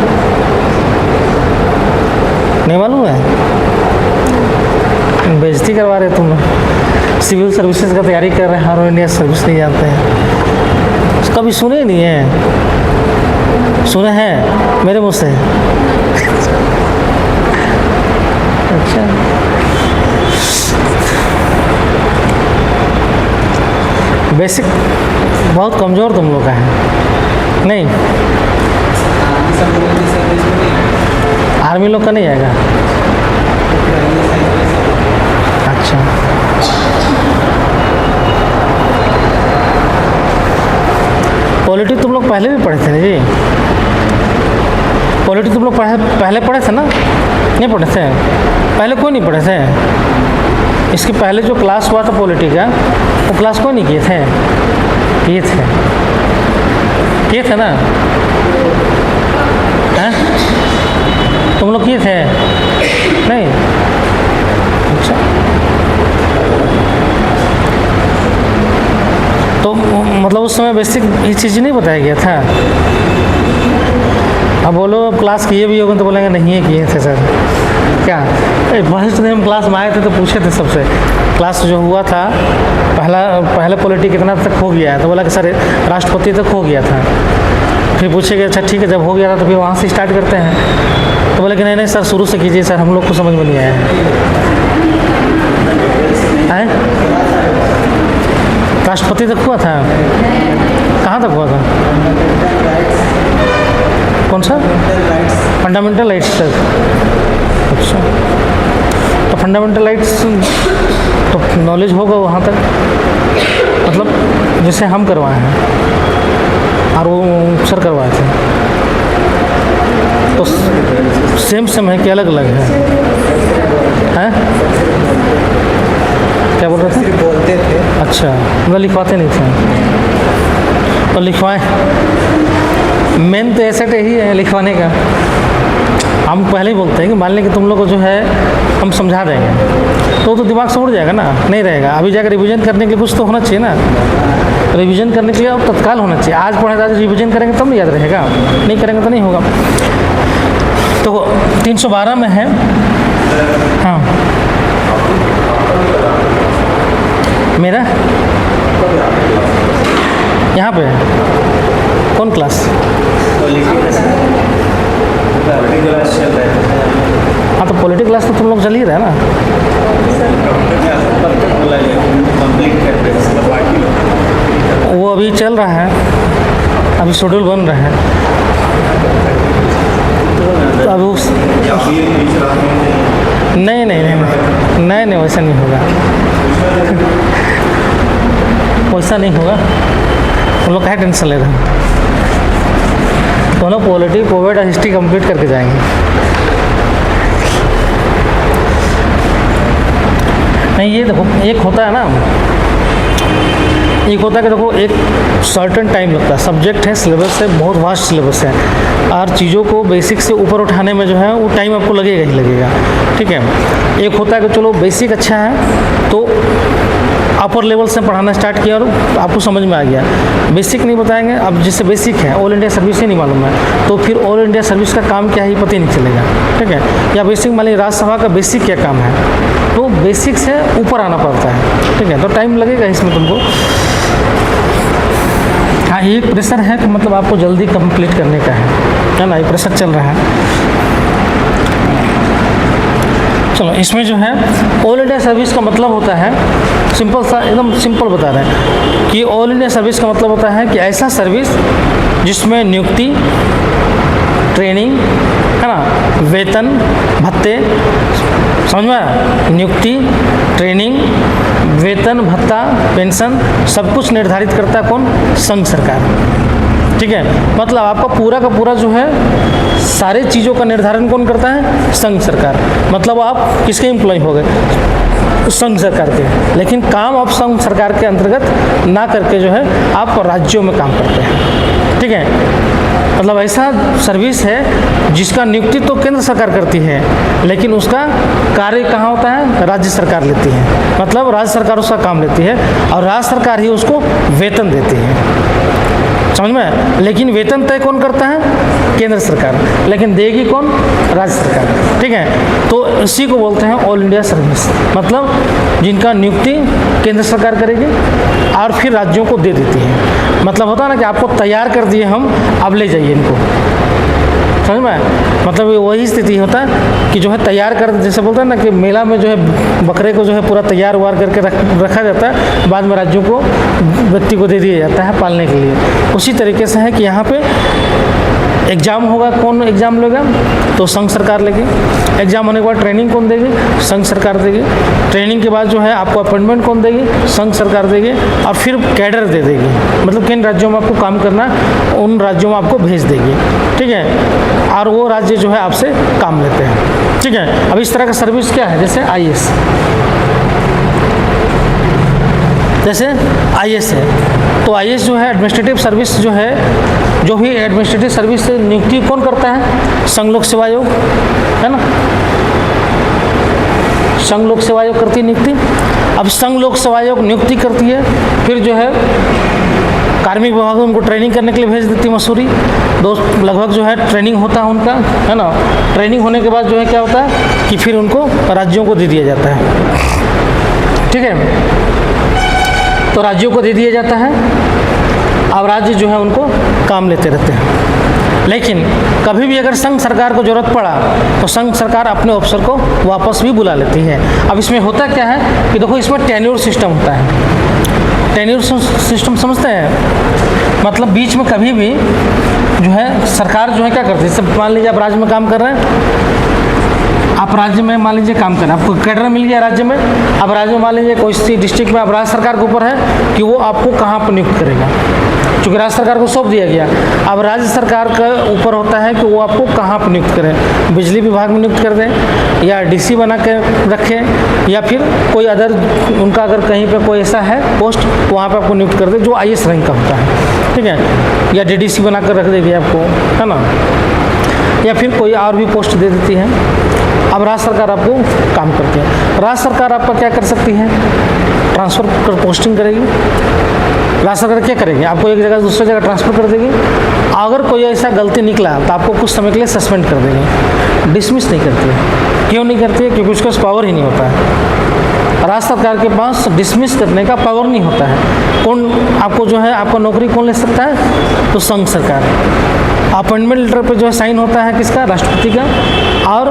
नहीं मालूम है? बेइज्जती करवा रहे तुम लोग। सिविल सर्विसेज का तैयारी कर रहे हैं, ऑल इंडिया सर्विस नहीं जानते हैं। कभी सुने नहीं है? सुने हैं मेरे मुँह से? अच्छा, बेसिक बहुत कमज़ोर तुम लोग का है। नहीं, आर्मी लोग का नहीं आएगा। अच्छा, पॉलिटी तुम लोग पहले भी पढ़े थे ना जी? पॉलिटी तुम लोग पहले पढ़े थे ना? नहीं पढ़े थे? पहले कोई नहीं पढ़े थे? इसके पहले जो क्लास हुआ था पॉलिटी का, वो क्लास कोई नहीं किए थे? किए थे ना? हैं? तुम लोग किए थे? नहीं? अच्छा, तो मतलब उस समय बेसिक ये चीज़ नहीं बताया गया था? अब बोलो अब क्लास किए भी होंगे तो बोलेंगे नहीं है किए थे सर। क्या फर्स्ट दिन हम क्लास में आए थे तो पूछे थे सबसे, क्लास जो हुआ था पहले पॉलिटी कितना तक हो गया है, तो बोला कि सर राष्ट्रपति तक हो गया था। फिर पूछेगा अच्छा ठीक है, जब हो गया था तो फिर वहाँ से स्टार्ट करते हैं। तो बोले कि नहीं सर शुरू से कीजिए सर, हम लोग को समझ में नहीं आया है। राष्ट्रपति तक हुआ था? कहाँ तक हुआ था? कौन सा? फंडामेंटल राइट्स तक। अच्छा, तो फंडामेंटल राइट्स तो नॉलेज होगा वहाँ तक, मतलब जैसे हम करवाए हैं और वो सर करवाए थे, तो सेम है कि अलग अलग है? हैं? क्या बोल रहे थे? बोलते थे। अच्छा, मतलब लिखवाते नहीं थे? तो लिखवाएं। मेन तो ऐसा ही है लिखवाने का। हम पहले ही बोलते हैं कि मान लें कि तुम लोग को जो है हम समझा देंगे तो दिमाग से उड़ जाएगा ना, नहीं रहेगा। अभी जाकर रिवीजन करने के लिए कुछ तो होना चाहिए ना। रिवीजन करने के लिए अब तत्काल होना चाहिए। आज पढ़े आज रिवीजन करेंगे तब नहीं याद रहेगा, नहीं करेंगे तो नहीं होगा। तो 312 में है। हाँ, मेरा यहाँ पे कौन क्लास? हाँ, तो पॉलिटिकल क्लास तो तुम लोग चल ही रहे ना। वो अभी चल रहा है, अभी शेड्यूल बन रहा है। तो अब उस नहीं वैसा नहीं होगा, वैसा नहीं होगा। तुम लोग क्या टेंशन ले रहे हैं? तो लोग पॉलिटी कोविड और हिस्ट्री कंप्लीट करके जाएंगे। नहीं, ये देखो एक होता है ना, एक होता है कि देखो एक सर्टेन टाइम लगता है, सब्जेक्ट है, सिलेबस है, बहुत वास्ट सिलेबस है, और चीज़ों को बेसिक से ऊपर उठाने में जो है वो टाइम आपको लगेगा ही लगेगा, ठीक है। एक होता है कि चलो बेसिक अच्छा है तो अपर लेवल से पढ़ाना स्टार्ट किया और आपको समझ में आ गया। बेसिक नहीं बताएंगे, अब जिससे बेसिक है ऑल इंडिया सर्विस ही नहीं मालूम है तो फिर ऑल इंडिया सर्विस का काम क्या है ये पता ही नहीं चलेगा, ठीक है। या बेसिक मान लीजिए राज्यसभा का बेसिक क्या काम है, तो बेसिक से ऊपर आना पड़ता है, ठीक है। तो टाइम लगेगा इसमें तुमको। हाँ, ये प्रेशर है कि मतलब आपको जल्दी कंप्लीट करने का है ना, ये प्रेशर चल रहा है। चलो, इसमें जो है ऑल इंडिया सर्विस का मतलब होता है, सिंपल सा एकदम सिंपल बता रहे हैं कि ऑल इंडिया सर्विस का मतलब होता है कि ऐसा सर्विस जिसमें नियुक्ति, ट्रेनिंग, है ना, वेतन, भत्ते, समझ में आया, नियुक्ति, ट्रेनिंग, वेतन, भत्ता, पेंशन, सब कुछ निर्धारित करता है कौन? संघ सरकार, ठीक है। मतलब आपका पूरा का पूरा जो है सारे चीज़ों का निर्धारण कौन करता है? संघ सरकार। मतलब आप किसके एम्प्लॉय हो गए? संघ सरकार के। लेकिन काम आप संघ सरकार के अंतर्गत ना करके जो है आप राज्यों में काम करते हैं, ठीक है। मतलब ऐसा सर्विस है जिसका नियुक्ति तो केंद्र सरकार करती है लेकिन उसका कार्य कहाँ होता है? राज्य सरकार लेती है। मतलब राज्य सरकार उसका काम लेती है और राज्य सरकार ही उसको वेतन देती है, समझ में। लेकिन वेतन तय कौन करता है? केंद्र सरकार। लेकिन देगी कौन? राज्य सरकार, ठीक है। तो इसी को बोलते हैं ऑल इंडिया सर्विस। मतलब जिनका नियुक्ति केंद्र सरकार करेगी और फिर राज्यों को दे देती है। मतलब होता है ना कि आपको तैयार कर दिए हम, अब ले जाइए इनको, समझ में। मतलब वही स्थिति होता है कि जो है तैयार कर, जैसे बोलते हैं ना कि मेला में जो है बकरे को जो है पूरा तैयार वार करके रखा जाता है, बाद में राज्यों को, व्यक्ति को दे दिया जाता है पालने के लिए। उसी तरीके से है कि यहाँ पे एग्ज़ाम होगा, कौन एग्ज़ाम लेगा? तो संघ सरकार लेगी। एग्ज़ाम होने के बाद ट्रेनिंग कौन देगी? संघ सरकार देगी। ट्रेनिंग के बाद जो है आपको अपॉइंटमेंट कौन देगी? संघ सरकार देगी। और फिर कैडर दे देगी, मतलब किन राज्यों में आपको काम करना है उन राज्यों में आपको भेज देगी, ठीक है। और वो राज्य जो है आपसे काम लेते हैं, ठीक है। अब इस तरह का सर्विस क्या है? जैसे आईएएस, जैसे आईएएस है तो आईएएस जो है एडमिनिस्ट्रेटिव सर्विस जो है, जो भी एडमिनिस्ट्रेटिव सर्विस से नियुक्ति कौन करता है? संघ लोक सेवा आयोग, है ना। संघ लोक सेवा आयोग करती है नियुक्ति। अब संघ लोक सेवा आयोग नियुक्ति करती है, फिर जो है कार्मिक विभाग में उनको ट्रेनिंग करने के लिए भेज देती है मसूरी। लगभग जो है ट्रेनिंग होता है उनका, है ना। ट्रेनिंग होने के बाद जो है क्या होता है कि फिर उनको राज्यों को दे दिया जाता है, ठीक है। तो राज्यों को दे दिया जाता है, अब राज्य जो है उनको काम लेते रहते हैं। लेकिन कभी भी अगर संघ सरकार को ज़रूरत पड़ा तो संघ सरकार अपने अफसर को वापस भी बुला लेती है। अब इसमें होता क्या है कि देखो इसमें टेन्योर सिस्टम होता है। टेन्योर सिस्टम समझते हैं? मतलब बीच में कभी भी जो है सरकार जो है क्या करती है, जैसे मान लीजिए आप राज्य में काम कर रहे हैं, आप राज्य में मान लीजिए काम करें, आपको कैडर मिल गया राज्य में। अब राज्य में मान लीजिए कोई सी डिस्ट्रिक्ट में, अब राज्य सरकार के ऊपर है कि वो आपको कहाँ पर नियुक्त करेगा, क्योंकि राज्य सरकार को सौंप दिया गया। अब राज्य सरकार के ऊपर होता है कि वो आपको कहाँ पर नियुक्त करें, बिजली विभाग में नियुक्त कर दें या डीसी बना के रखें या फिर कोई अदर उनका अगर कहीं पर कोई ऐसा है पोस्ट वहाँ पर आपको नियुक्त कर दे जो आईएएस रैंक का होता है, ठीक है। या डीडीसी बना कर रख देगी आपको, है ना, या फिर कोई और भी पोस्ट दे देती है। अब राज्य सरकार आपको काम करती है। राज्य सरकार आपका क्या कर सकती है? ट्रांसफ़र कर पोस्टिंग करेगी। राज्य सरकार क्या करेगी? आपको एक जगह दूसरी जगह ट्रांसफ़र कर देगी। अगर कोई ऐसा गलती निकला तो आपको कुछ समय के लिए सस्पेंड कर देगी, डिसमिस नहीं करती है। क्यों नहीं करती है? क्योंकि उसके पास पावर ही नहीं होता है। राज्य सरकार के पास डिसमिस करने का पावर नहीं होता है। कौन आपको जो है आपका नौकरी कौन ले सकता है? तो संघ सरकार। अपॉइंटमेंट लेटर पे जो है साइन होता है किसका? राष्ट्रपति का। और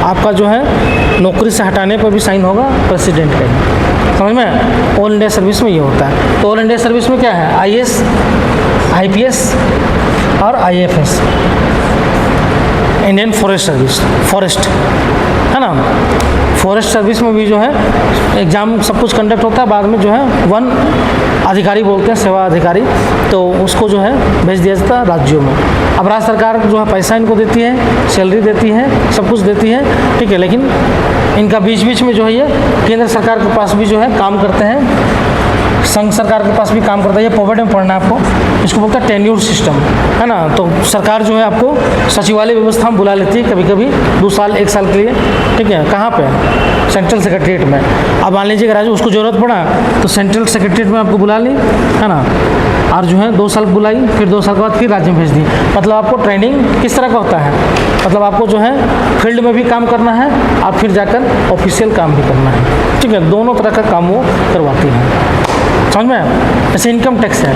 आपका जो है नौकरी से हटाने पर भी साइन होगा प्रेसिडेंट का ही। समझ में? ऑल इंडिया सर्विस में ये होता है। तो ऑल इंडिया सर्विस में क्या है? आईएएस, आईपीएस और IFS, Indian forest service, forest, है ना। फॉरेस्ट सर्विस में भी जो है एग्ज़ाम सब कुछ कंडक्ट होता है। बाद में जो है वन अधिकारी बोलते हैं, सेवा अधिकारी, तो उसको जो है भेज दिया जाता है राज्यों में। अब राज्य सरकार जो है पैसा इनको देती है, सैलरी देती है, सब कुछ देती है, ठीक है। लेकिन इनका बीच बीच में जो है ये केंद्र सरकार के पास भी जो है काम करते हैं संघ सरकार के पास भी काम करता है, ये पॉवर्ट में पढ़ना है आपको, इसको बोलता है टेन्यूर सिस्टम, है ना। तो सरकार जो है आपको सचिवालय व्यवस्था में बुला लेती है कभी कभी 2 साल 1 साल के लिए, ठीक है। कहाँ पे? सेंट्रल सेक्रेटरीट में। अब मान लीजिए राज्य उसको ज़रूरत पड़ा तो सेंट्रल सेक्रेटरीट में आपको बुला ली, है ना, और जो है 2 साल बुलाई, फिर 2 साल के बाद फिर राज्य में भेज दी। मतलब आपको ट्रेनिंग किस तरह का होता है, मतलब आपको जो है फील्ड में भी काम करना है और फिर जाकर ऑफिशियल काम भी करना है, ठीक है। दोनों तरह का काम वो करवाती हैं, समझ में। जैसे इनकम टैक्स है,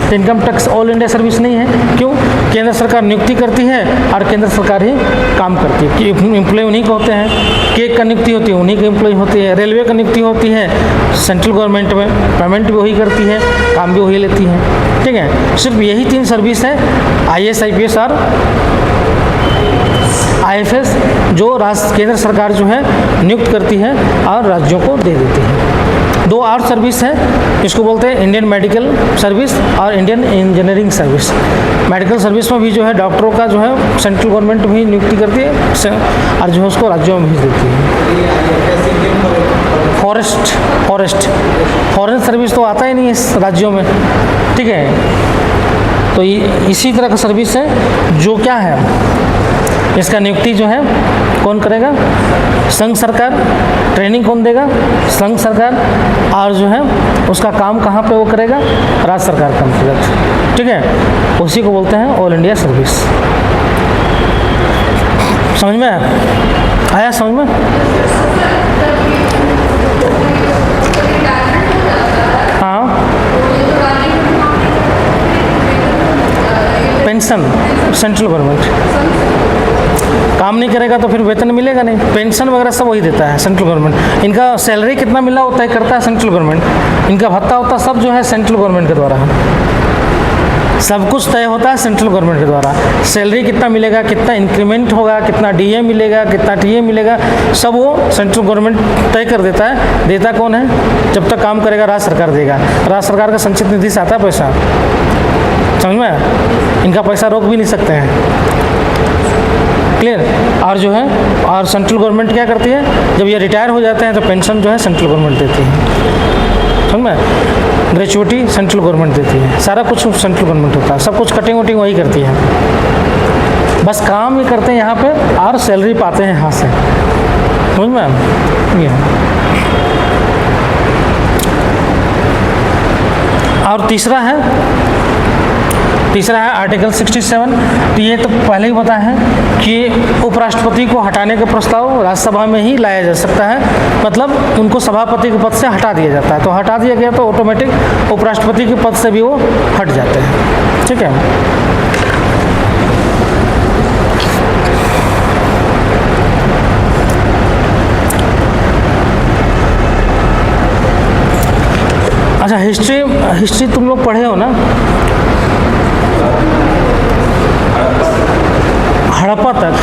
तो income tax all India service नहीं है, क्यों? केंद्र सरकार नियुक्ति करती है और केंद्र सरकार ही काम करती है, कि एम्प्लॉय उन्हीं को होते हैं। केक का नियुक्ति होती है, उन्हीं की एम्प्लॉय होती है। रेलवे का नियुक्ति होती है सेंट्रल गवर्नमेंट में, पेमेंट भी वही करती है, काम भी वही लेती है, ठीक है। सिर्फ यही 3 सर्विस है, IAS IPS और IFS, जो केंद्र सरकार जो है नियुक्त करती है और राज्यों को दे देती है। 2 और सर्विस है, इसको बोलते हैं इंडियन मेडिकल सर्विस और Indian engineering service. Medical service में भी जो है डॉक्टरों का जो है सेंट्रल गवर्नमेंट भी नियुक्ति करती है और जो है उसको राज्यों में भेज देती है। फॉरेन सर्विस तो आता ही नहीं है राज्यों में, ठीक है। तो इसी तरह का सर्विस है, जो क्या है, इसका नियुक्ति जो है कौन करेगा? संघ सरकार। ट्रेनिंग कौन देगा? संघ सरकार। और जो है उसका काम कहाँ पे वो करेगा? राज्य सरकार का अंतर्गत, ठीक है। उसी को बोलते हैं ऑल इंडिया सर्विस। समझ में आया? समझ में? हाँ, पेंशन सेंट्रल गवर्नमेंट। काम नहीं करेगा तो फिर वेतन मिलेगा नहीं, पेंशन वगैरह सब वही देता है सेंट्रल गवर्नमेंट। इनका सैलरी कितना मिला होता है करता है सेंट्रल गवर्नमेंट, इनका भत्ता होता है सब जो है सेंट्रल गवर्नमेंट के द्वारा, सब कुछ तय होता है सेंट्रल गवर्नमेंट के द्वारा। सैलरी कितना मिलेगा, कितना इंक्रीमेंट होगा, कितना DA मिलेगा, कितना TA मिलेगा, सब वो सेंट्रल गवर्नमेंट तय कर देता है। देता कौन है? जब तक काम करेगा राज्य सरकार देगा। राज्य सरकार का संचित निधि से आता है पैसा, समझ में। इनका पैसा रोक भी नहीं सकते हैं, क्लियर। और जो है और सेंट्रल गवर्नमेंट क्या करती है, जब ये रिटायर हो जाते हैं तो पेंशन जो है सेंट्रल गवर्नमेंट देती है, समझ में। ग्रेचुइटी सेंट्रल गवर्नमेंट देती है, सारा कुछ सेंट्रल गवर्नमेंट होता है, सब कुछ कटिंग वटिंग वही करती है। बस काम ही करते हैं यहाँ पे और सैलरी पाते हैं यहाँ से, समझ में। ये और तीसरा है आर्टिकल 67। तो ये तो पहले ही पता है कि उपराष्ट्रपति को हटाने का प्रस्ताव राज्यसभा में ही लाया जा सकता है, मतलब उनको सभापति के पद से हटा दिया जाता है। तो हटा दिया गया तो ऑटोमेटिक उपराष्ट्रपति के पद से भी वो हट जाते हैं, ठीक है। अच्छा, हिस्ट्री तुम लोग पढ़े हो ना? हड़प्पा तक,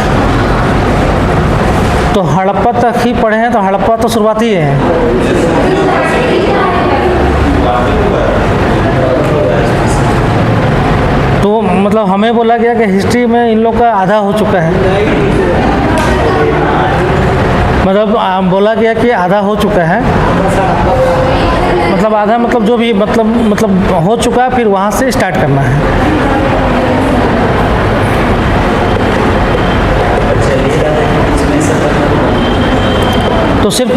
तो हड़प्पा तक ही पढ़े हैं, तो हड़प्पा तो शुरुआती है। तो मतलब हमें बोला गया कि हिस्ट्री में इन लोग का आधा हो चुका है, मतलब बोला गया कि आधा हो चुका है, मतलब आधा मतलब जो भी मतलब हो चुका है, फिर वहाँ से स्टार्ट करना है। तो सिर्फ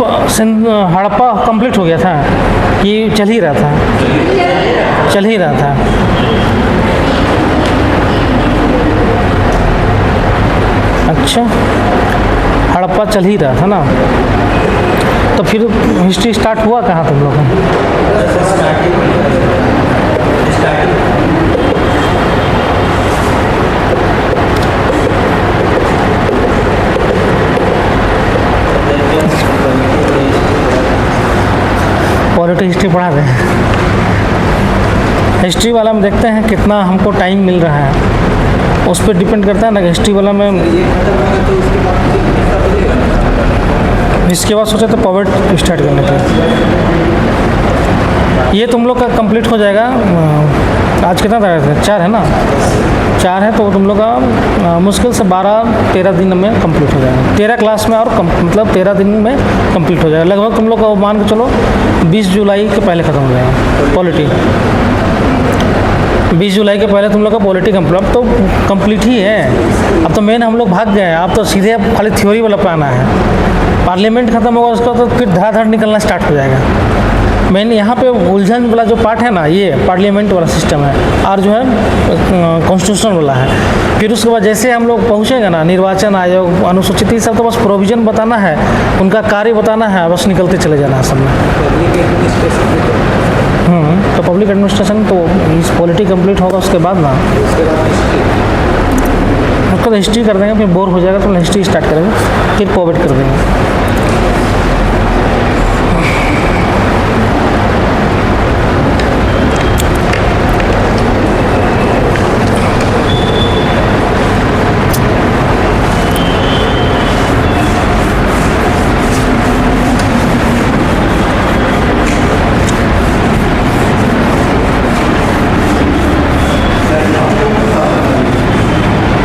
हड़प्पा कंप्लीट हो गया था कि चल ही रहा था? अच्छा, हड़प्पा चल ही रहा था ना, तो फिर हिस्ट्री स्टार्ट हुआ कहाँ तुम लोगों का? पॉलिटी हिस्ट्री पढ़ा दें। हिस्ट्री वाला में देखते हैं कितना हमको टाइम मिल रहा है, उस पर डिपेंड करता है ना। हिस्ट्री वाला में इसके बाद सोचा तो पॉवर्ट स्टार्ट करने के, ये तुम लोग का कंप्लीट हो जाएगा आज कितना तारीख है? 4 है ना, 4 है, तो तुम लोग का मुश्किल से 12-13 दिन में कंप्लीट हो जाएगा। 13 क्लास में और मतलब 13 दिन में कंप्लीट हो जाएगा लगभग। तुम लोग का मान के चलो 20 जुलाई के पहले ख़त्म हो जाएगा पॉलिटी। 20 जुलाई के पहले तुम लोग का पॉलिटी कंप्लीट, अब तो कंप्लीट ही है। अब तो मेन हम लोग भाग गए हैं, अब तो सीधे अब खाली थ्योरी वाला प्लान है। पार्लियामेंट ख़त्म होगा उसका तो फिर धड़ाधड़ निकलना स्टार्ट हो जाएगा। मेन यहाँ पे उलझन वाला जो पार्ट है ना, ये पार्लियामेंट वाला सिस्टम है, और जो है कॉन्स्टिट्यूशन वाला है। फिर उसके बाद जैसे हम लोग पहुँचेंगे ना, निर्वाचन आयोग, अनुसूचित, ये सब तो बस प्रोविज़न बताना है, उनका कार्य बताना है, बस निकलते चले जाना है सब में। तो पब्लिक एडमिनिस्ट्रेशन तो इस पॉलिटी कंप्लीट होगा उसके बाद ना, उसका तो हिस्ट्री कर देंगे, फिर बोर हो जाएगा तो हिस्ट्री स्टार्ट करेंगे, फिर कोविड कर देंगे।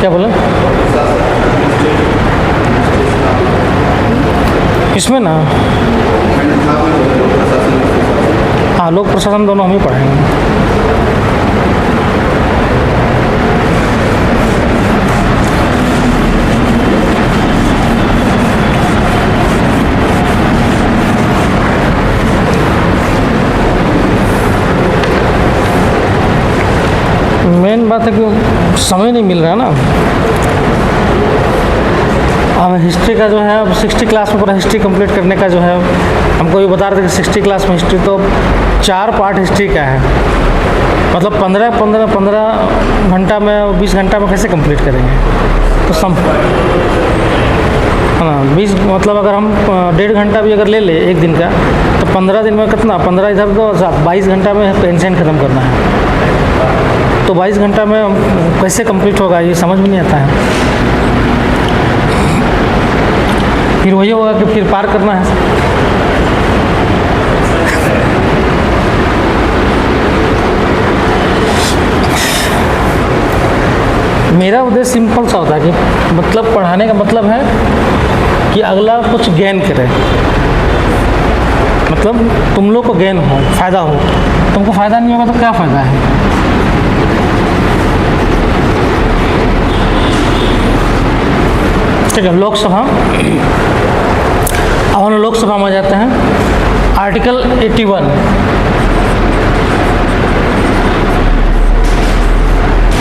क्या बोला इसमें ना? हाँ, लोक प्रशासन दोनों हम ही पढ़ाएंगे। मेन बात है कि समय नहीं मिल रहा है ना। अब हिस्ट्री का जो है, अब 60 क्लास में पूरा हिस्ट्री कंप्लीट करने का जो है, हमको ये बता रहे थे कि 60 क्लास में हिस्ट्री तो 4 पार्ट हिस्ट्री का है, मतलब 15 घंटा में, 20 घंटा में कैसे कंप्लीट करेंगे? तो हाँ, 20 मतलब अगर हम 1.5 घंटा भी अगर ले ले एक दिन का, तो 15 दिन में कितना, 15 इधर तो 22 घंटा में एंशिएंट ख़त्म करना है। तो 22 घंटा में कैसे कंप्लीट होगा, ये समझ में नहीं आता है। फिर वही होगा कि फिर पार करना है। मेरा उद्देश्य सिंपल सा होता है कि मतलब पढ़ाने का मतलब है कि अगला कुछ गेन करे, मतलब तुम लोग को गेन हो, फ़ायदा हो। तुमको फ़ायदा नहीं होगा तो क्या फ़ायदा है? ठीक है, लोकसभा, अब हम लोकसभा में जाते हैं। आर्टिकल 81,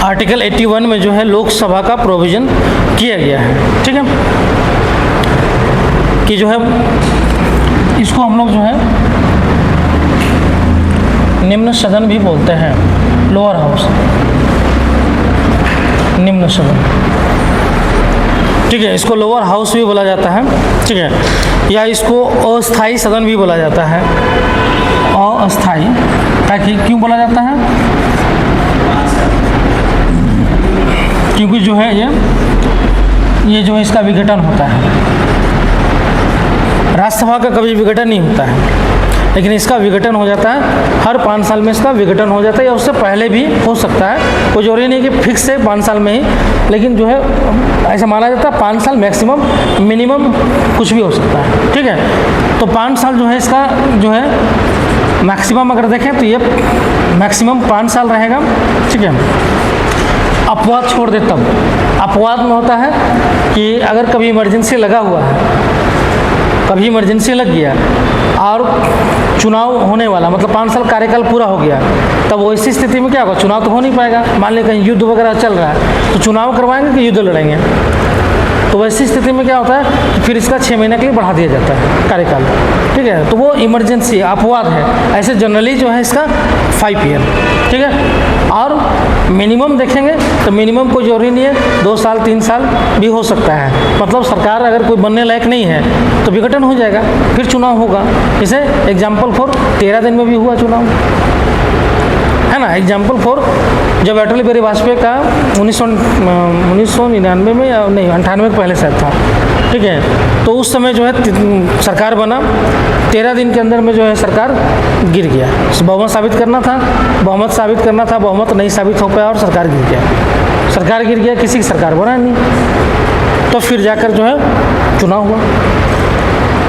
आर्टिकल 81 में जो है लोकसभा का प्रोविज़न किया गया है। ठीक है, कि जो है इसको हम लोग जो है निम्न सदन भी बोलते हैं, लोअर हाउस, निम्न सदन। ठीक है, इसको लोअर हाउस भी बोला जाता है। ठीक है, या इसको अस्थाई सदन भी बोला जाता है। अस्थाई ताकि क्यों बोला जाता है? क्योंकि जो है ये जो है इसका विघटन होता है। राज्यसभा का कभी विघटन नहीं होता है, लेकिन इसका विघटन हो जाता है हर 5 साल में। इसका विघटन हो जाता है, या उससे पहले भी हो सकता है, कोई जरूरी नहीं कि फिक्स है 5 साल में ही, लेकिन जो है ऐसा माना जाता है 5 साल मैक्सिमम, मिनिमम कुछ भी हो सकता है। ठीक है, तो 5 साल जो है इसका जो है मैक्सिमम अगर देखें तो ये मैक्सिमम 5 साल रहेगा। ठीक है, अपवाद छोड़ दे तब। अपवाद में होता है कि अगर कभी इमरजेंसी लगा हुआ है, कभी इमरजेंसी लग गया और चुनाव होने वाला, मतलब 5 साल कार्यकाल पूरा हो गया, तब वैसी स्थिति में क्या होगा? चुनाव तो हो नहीं पाएगा। मान लें कहीं युद्ध वगैरह चल रहा है, तो चुनाव करवाएंगे कि युद्ध लड़ेंगे? तो वैसी स्थिति में क्या होता है कि फिर इसका 6 महीने के लिए बढ़ा दिया जाता है कार्यकाल। ठीक है, तो वो इमरजेंसी अपवाद है। ऐसे जनरली जो है इसका 5 ईयर। ठीक है, और मिनिमम देखेंगे तो मिनिमम कोई जरूरी नहीं है, 2 साल 3 साल भी हो सकता है। मतलब सरकार अगर कोई बनने लायक नहीं है तो विघटन हो जाएगा, फिर चुनाव होगा। जैसे एग्जाम्पल फॉर 13 दिन में भी हुआ चुनाव, है ना। एग्जाम्पल फॉर जब अटल बिहारी वाजपेयी का 1999 में या नहीं 98 के पहले शायद था। ठीक है। तो उस समय जो है सरकार बना, 13 दिन के अंदर में जो है सरकार गिर गया। बहुमत साबित करना था, बहुमत नहीं साबित हो पाया और सरकार गिर गया। सरकार गिर गया, किसी की सरकार बना नहीं। तो फिर जाकर जो है चुनाव हुआ।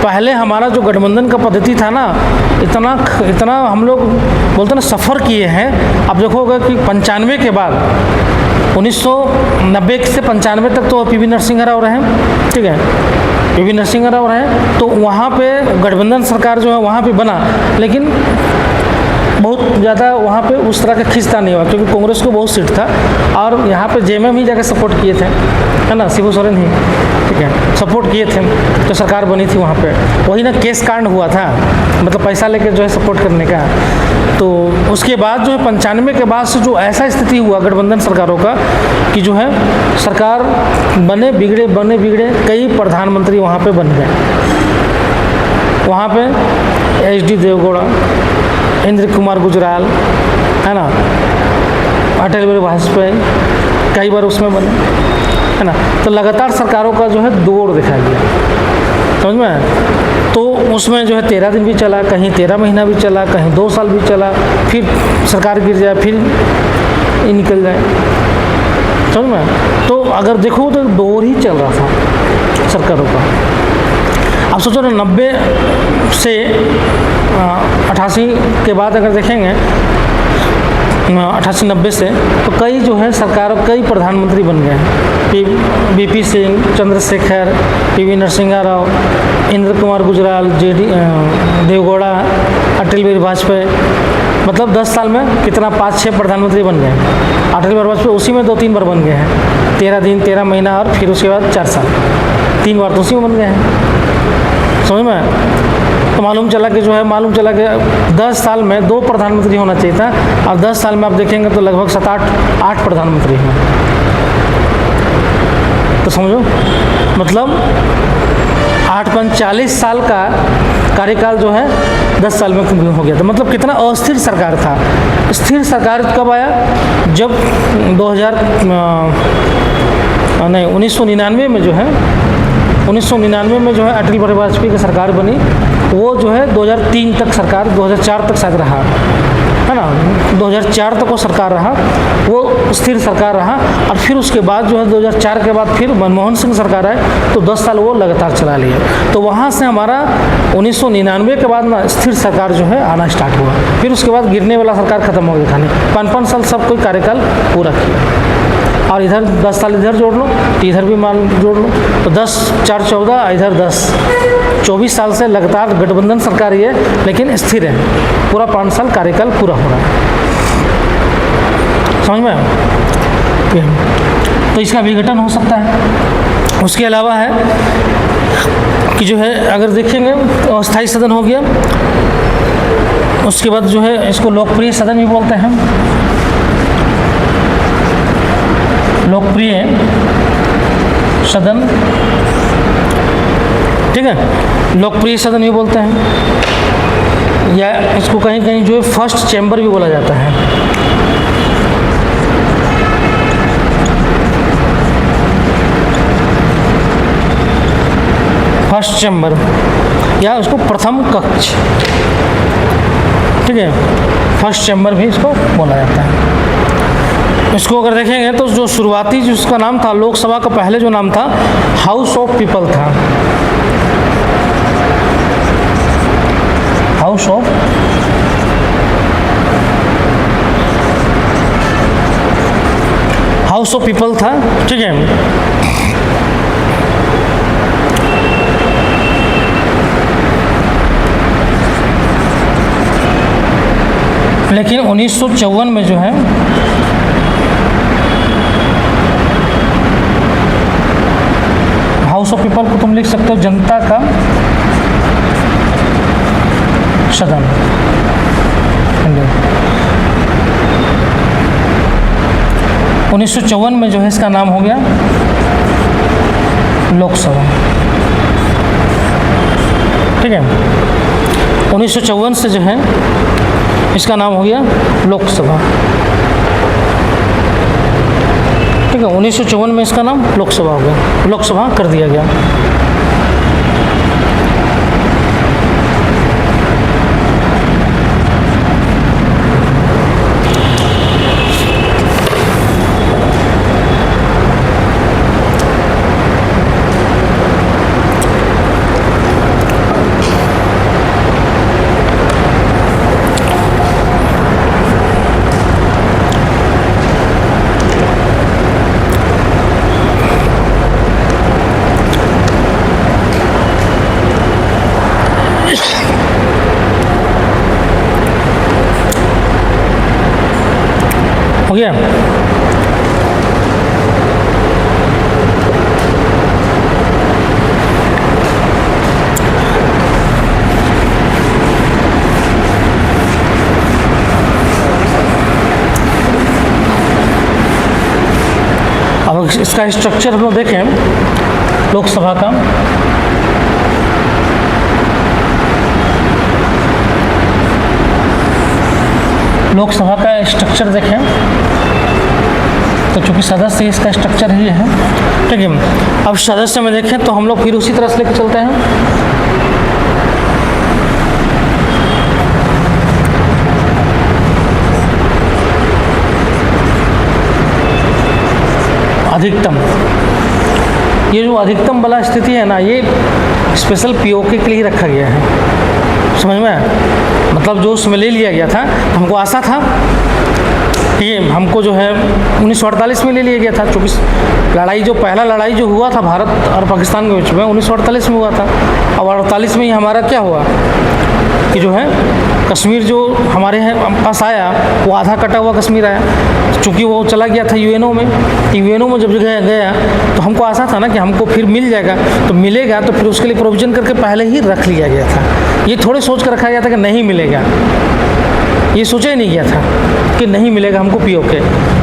पहले हमारा जो गठबंधन का पद्धति था ना, इतना हम लोग बोलते ना सफ़र किए हैं। अब देखोगे कि 95 के बाद 1990 से 95 तक तो पीवी नरसिंह राव रहे, ठीक है, पीवी नरसिंह राव रहे। तो वहाँ पे गठबंधन सरकार जो है वहाँ पे बना, लेकिन बहुत ज़्यादा वहाँ पे उस तरह का खिंचता नहीं हुआ, क्योंकि कांग्रेस को बहुत सीट था और यहाँ पे जेएमएम ही जाकर सपोर्ट किए थे, है ना, शिबू सोरेन ही, ठीक है, सपोर्ट किए थे तो सरकार बनी थी वहाँ पे। वही ना केस कांड हुआ था, मतलब पैसा लेकर जो है सपोर्ट करने का। तो उसके बाद जो है 95 के बाद से जो ऐसा स्थिति हुआ गठबंधन सरकारों का कि जो है सरकार बने बिगड़े, कई प्रधानमंत्री वहाँ पे बन गए। वहाँ पे HD देवगौड़ा, इंद्र कुमार गुजराल, है ना, अटल बिहारी वाजपेयी कई बार उसमें बने, है ना। तो लगातार सरकारों का जो है दौर देखा गया, समझ में आया। तो उसमें जो है 13 दिन भी चला, कहीं 13 महीना भी चला, कहीं 2 साल भी चला, फिर सरकार गिर जाए, फिर ये निकल जाए, समझ में आया। तो अगर देखो तो दौर ही चल रहा था सरकारों का। अब सोचो ना 90 से 88 के बाद अगर देखेंगे 88-90 से, तो कई जो है सरकारों, कई प्रधानमंत्री बन गए हैं। BP Singh, Chandrashekhar, PV Narasimha Rao, Inder Kumar Gujral, JD Deve Gowda, Atal Bihari Vajpayee, मतलब 10 साल में कितना 5-6 प्रधानमंत्री बन गए हैं। अटल बिहारी वाजपेयी उसी में 2-3 बार बन गए हैं, 13 दिन 13 महीना और फिर उसके बाद 4 साल, 3 बार तो उसी में बन गए हैं, समझ में। तो मालूम चला कि 10 साल में 2 प्रधानमंत्री होना चाहिए था, और 10 साल में आप देखेंगे तो लगभग 7-8 प्रधानमंत्री हैं। तो समझो, मतलब 8-5-40 साल का कार्यकाल जो है 10 साल में हो गया था। मतलब कितना अस्थिर सरकार था। स्थिर सरकार कब आया? जब 1999 में जो है 1999 में जो है अटल बिहारी वाजपेयी की सरकार बनी। वो जो है 2003 तक सरकार, 2004 तक शायद रहा, है ना, 2004 तक वो सरकार रहा, वो स्थिर सरकार रहा। और फिर उसके बाद जो है 2004 के बाद फिर मनमोहन सिंह सरकार आए, तो 10 साल वो लगातार चला लिए। तो वहाँ से हमारा 1999 के बाद ना स्थिर सरकार जो है आना स्टार्ट हुआ। फिर उसके बाद गिरने वाला सरकार खत्म हो गया था, नहीं 5-5 साल सब कोई कार्यकाल पूरा किया। और इधर 10 साल इधर जोड़ लो तो इधर भी मान जोड़ लो, तो 10-4-14, इधर 10, 24 साल से लगातार गठबंधन सरकार ही है, लेकिन स्थिर है। पूरा 5 साल कार्यकाल पूरा हो रहा है, समझ में आया? तो इसका विघटन हो सकता है। उसके अलावा है कि जो है अगर देखेंगे तो अस्थायी सदन हो गया, उसके बाद जो है इसको लोकप्रिय सदन भी बोलते हैं। लोकप्रिय सदन, ठीक है, लोकप्रिय सदन भी बोलते हैं, या इसको कहीं कहीं जो है फर्स्ट चैम्बर भी बोला जाता है। फर्स्ट चैम्बर या उसको प्रथम कक्ष, ठीक है, फर्स्ट चैम्बर भी इसको बोला जाता है। इसको अगर देखेंगे तो जो शुरुआती जिसका नाम था लोकसभा का, पहले जो नाम था हाउस ऑफ पीपल था, हाउस ऑफ पीपल था, ठीक है। लेकिन 1954 में जो है हाउस ऑफ पीपल को तुम लिख सकते हो जनता का सदन। 1954 में जो है इसका नाम हो गया लोकसभा, ठीक है। 1954 से जो है इसका नाम हो गया लोकसभा, ठीक है। 1954 में इसका नाम लोकसभा हो गया, लोकसभा कर दिया गया। गया। अब इसका स्ट्रक्चर हम लोग देखें लोकसभा का। लोकसभा का स्ट्रक्चर देखें तो चूँकि सदस्य इसका स्ट्रक्चर ही है, ठीक है। अब सदस्य में देखें तो हम लोग फिर उसी तरह से लेकर चलते हैं। अधिकतम, ये जो अधिकतम वाला स्थिति है ना, ये स्पेशल पीओके के लिए रखा गया है, समझ में। मतलब जो उसमें ले लिया गया था, हमको आशा था कि हमको जो है 1948 में ले लिया गया था, चूँकि लड़ाई जो पहला लड़ाई जो हुआ था भारत और पाकिस्तान के बीच में 1948 में हुआ था। अब 48 में ही हमारा क्या हुआ कि जो है कश्मीर जो हमारे पास आया वो आधा कटा हुआ कश्मीर आया, चूँकि वो चला गया था यूएनओ में। यूएनओ में जब गया तो हमको आशा था ना कि हमको फिर मिल जाएगा, तो मिलेगा तो फिर उसके लिए प्रोविज़न करके पहले ही रख लिया गया था। ये थोड़े सोच कर रखा गया था कि नहीं मिलेगा, ये सोचा ही नहीं गया था कि नहीं मिलेगा हमको पीओके,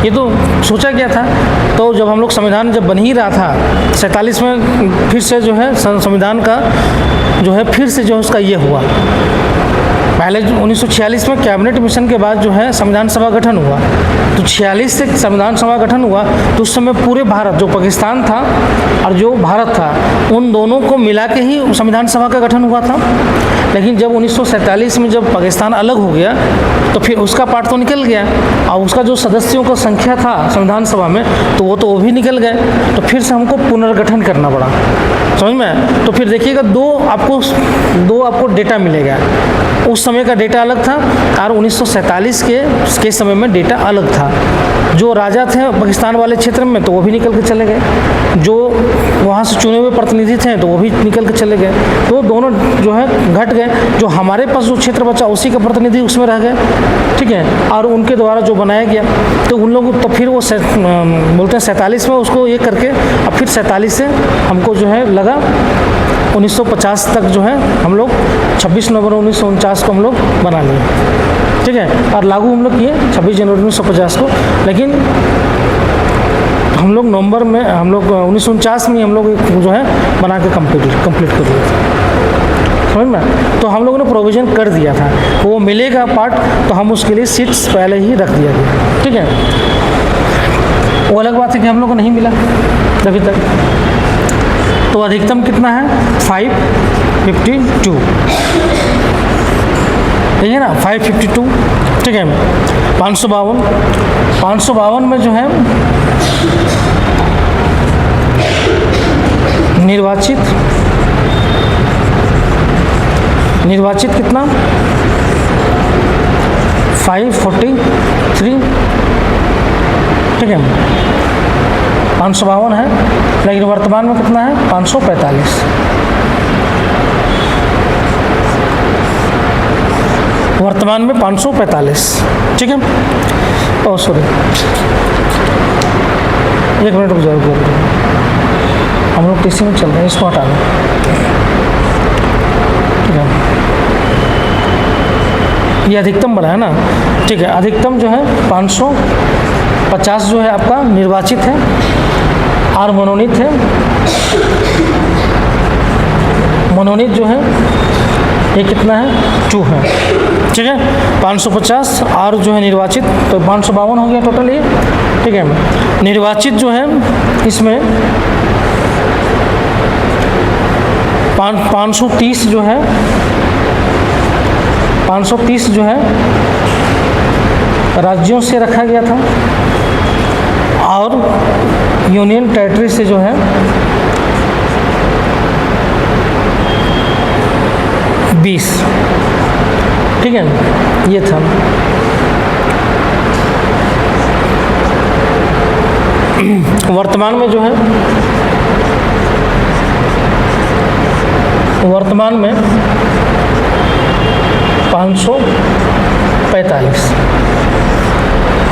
ये तो सोचा गया था। तो जब हम लोग संविधान जब बन ही रहा था 47 में, फिर से जो है संविधान का जो है फिर से जो है उसका ये हुआ। पहले 1946 में कैबिनेट मिशन के बाद जो है संविधान सभा गठन हुआ, तो 46 से संविधान सभा गठन हुआ, तो उस समय पूरे भारत, जो पाकिस्तान था और जो भारत था, उन दोनों को मिला के ही संविधान सभा का गठन हुआ था। लेकिन जब 1947 में जब पाकिस्तान अलग हो गया तो फिर उसका पार्ट तो निकल गया, और उसका जो सदस्यों का संख्या था संविधान सभा में तो वो भी निकल गए, तो फिर से हमको पुनर्गठन करना पड़ा, समझ में। तो फिर देखिएगा दो आपको डेटा मिलेगा। उस समय का डेटा अलग था और 1947 के समय में डेटा अलग था। जो राजा थे पाकिस्तान वाले क्षेत्र में तो वो भी निकल के चले गए, जो वहाँ से चुने हुए प्रतिनिधि थे तो वो भी निकल के चले गए, तो दोनों जो है घट गए। जो हमारे पास जो क्षेत्र बचा उसी का प्रतिनिधि उसमें रह गए, ठीक है। और उनके द्वारा जो बनाया गया तो उन लोग तो फिर वो बोलते हैं 47 में उसको ये करके अब फिर 47 से हमको जो है लगा 1950 तक जो है हम लोग 26 नवंबर 1949 को हम लोग बना लिए, ठीक है। और लागू हम लोग किए 26 जनवरी 1950 को, लेकिन हम लोग नवंबर में हम लोग 1949 में हम लोग जो है बना के कंप्लीट कर दिया था, समझ में। तो हम लोगों ने प्रोविज़न कर दिया था, वो मिलेगा पार्ट तो हम उसके लिए सीट्स पहले ही रख दिया गया, ठीक है। वो अलग बात है कि हम लोग को नहीं मिला अभी तक। तो अधिकतम कितना है 552, ठीक है ना, 552, ठीक है। 552 में जो है निर्वाचित कितना 543, ठीक है। 552 है, लेकिन वर्तमान में कितना है 545। वर्तमान में 545, ठीक है। ओह सॉरी, एक मिनट रुक जाओ, हम लोग टीसी में चल रहे हैं, इसको हटा दें, ठीक है। ये अधिकतम बना है ना, ठीक है। अधिकतम जो है 550 जो है आपका निर्वाचित है और मनोनीत है। मनोनीत जो है ये कितना है 2 है, ठीक है। 550 और जो है निर्वाचित तो 552 हो गया टोटल ये, ठीक है। निर्वाचित जो है इसमें 530 जो है 530 जो है राज्यों से रखा गया था और यूनियन टेरिटरी से जो है 20, ठीक है, ये था। वर्तमान में जो है वर्तमान में 545,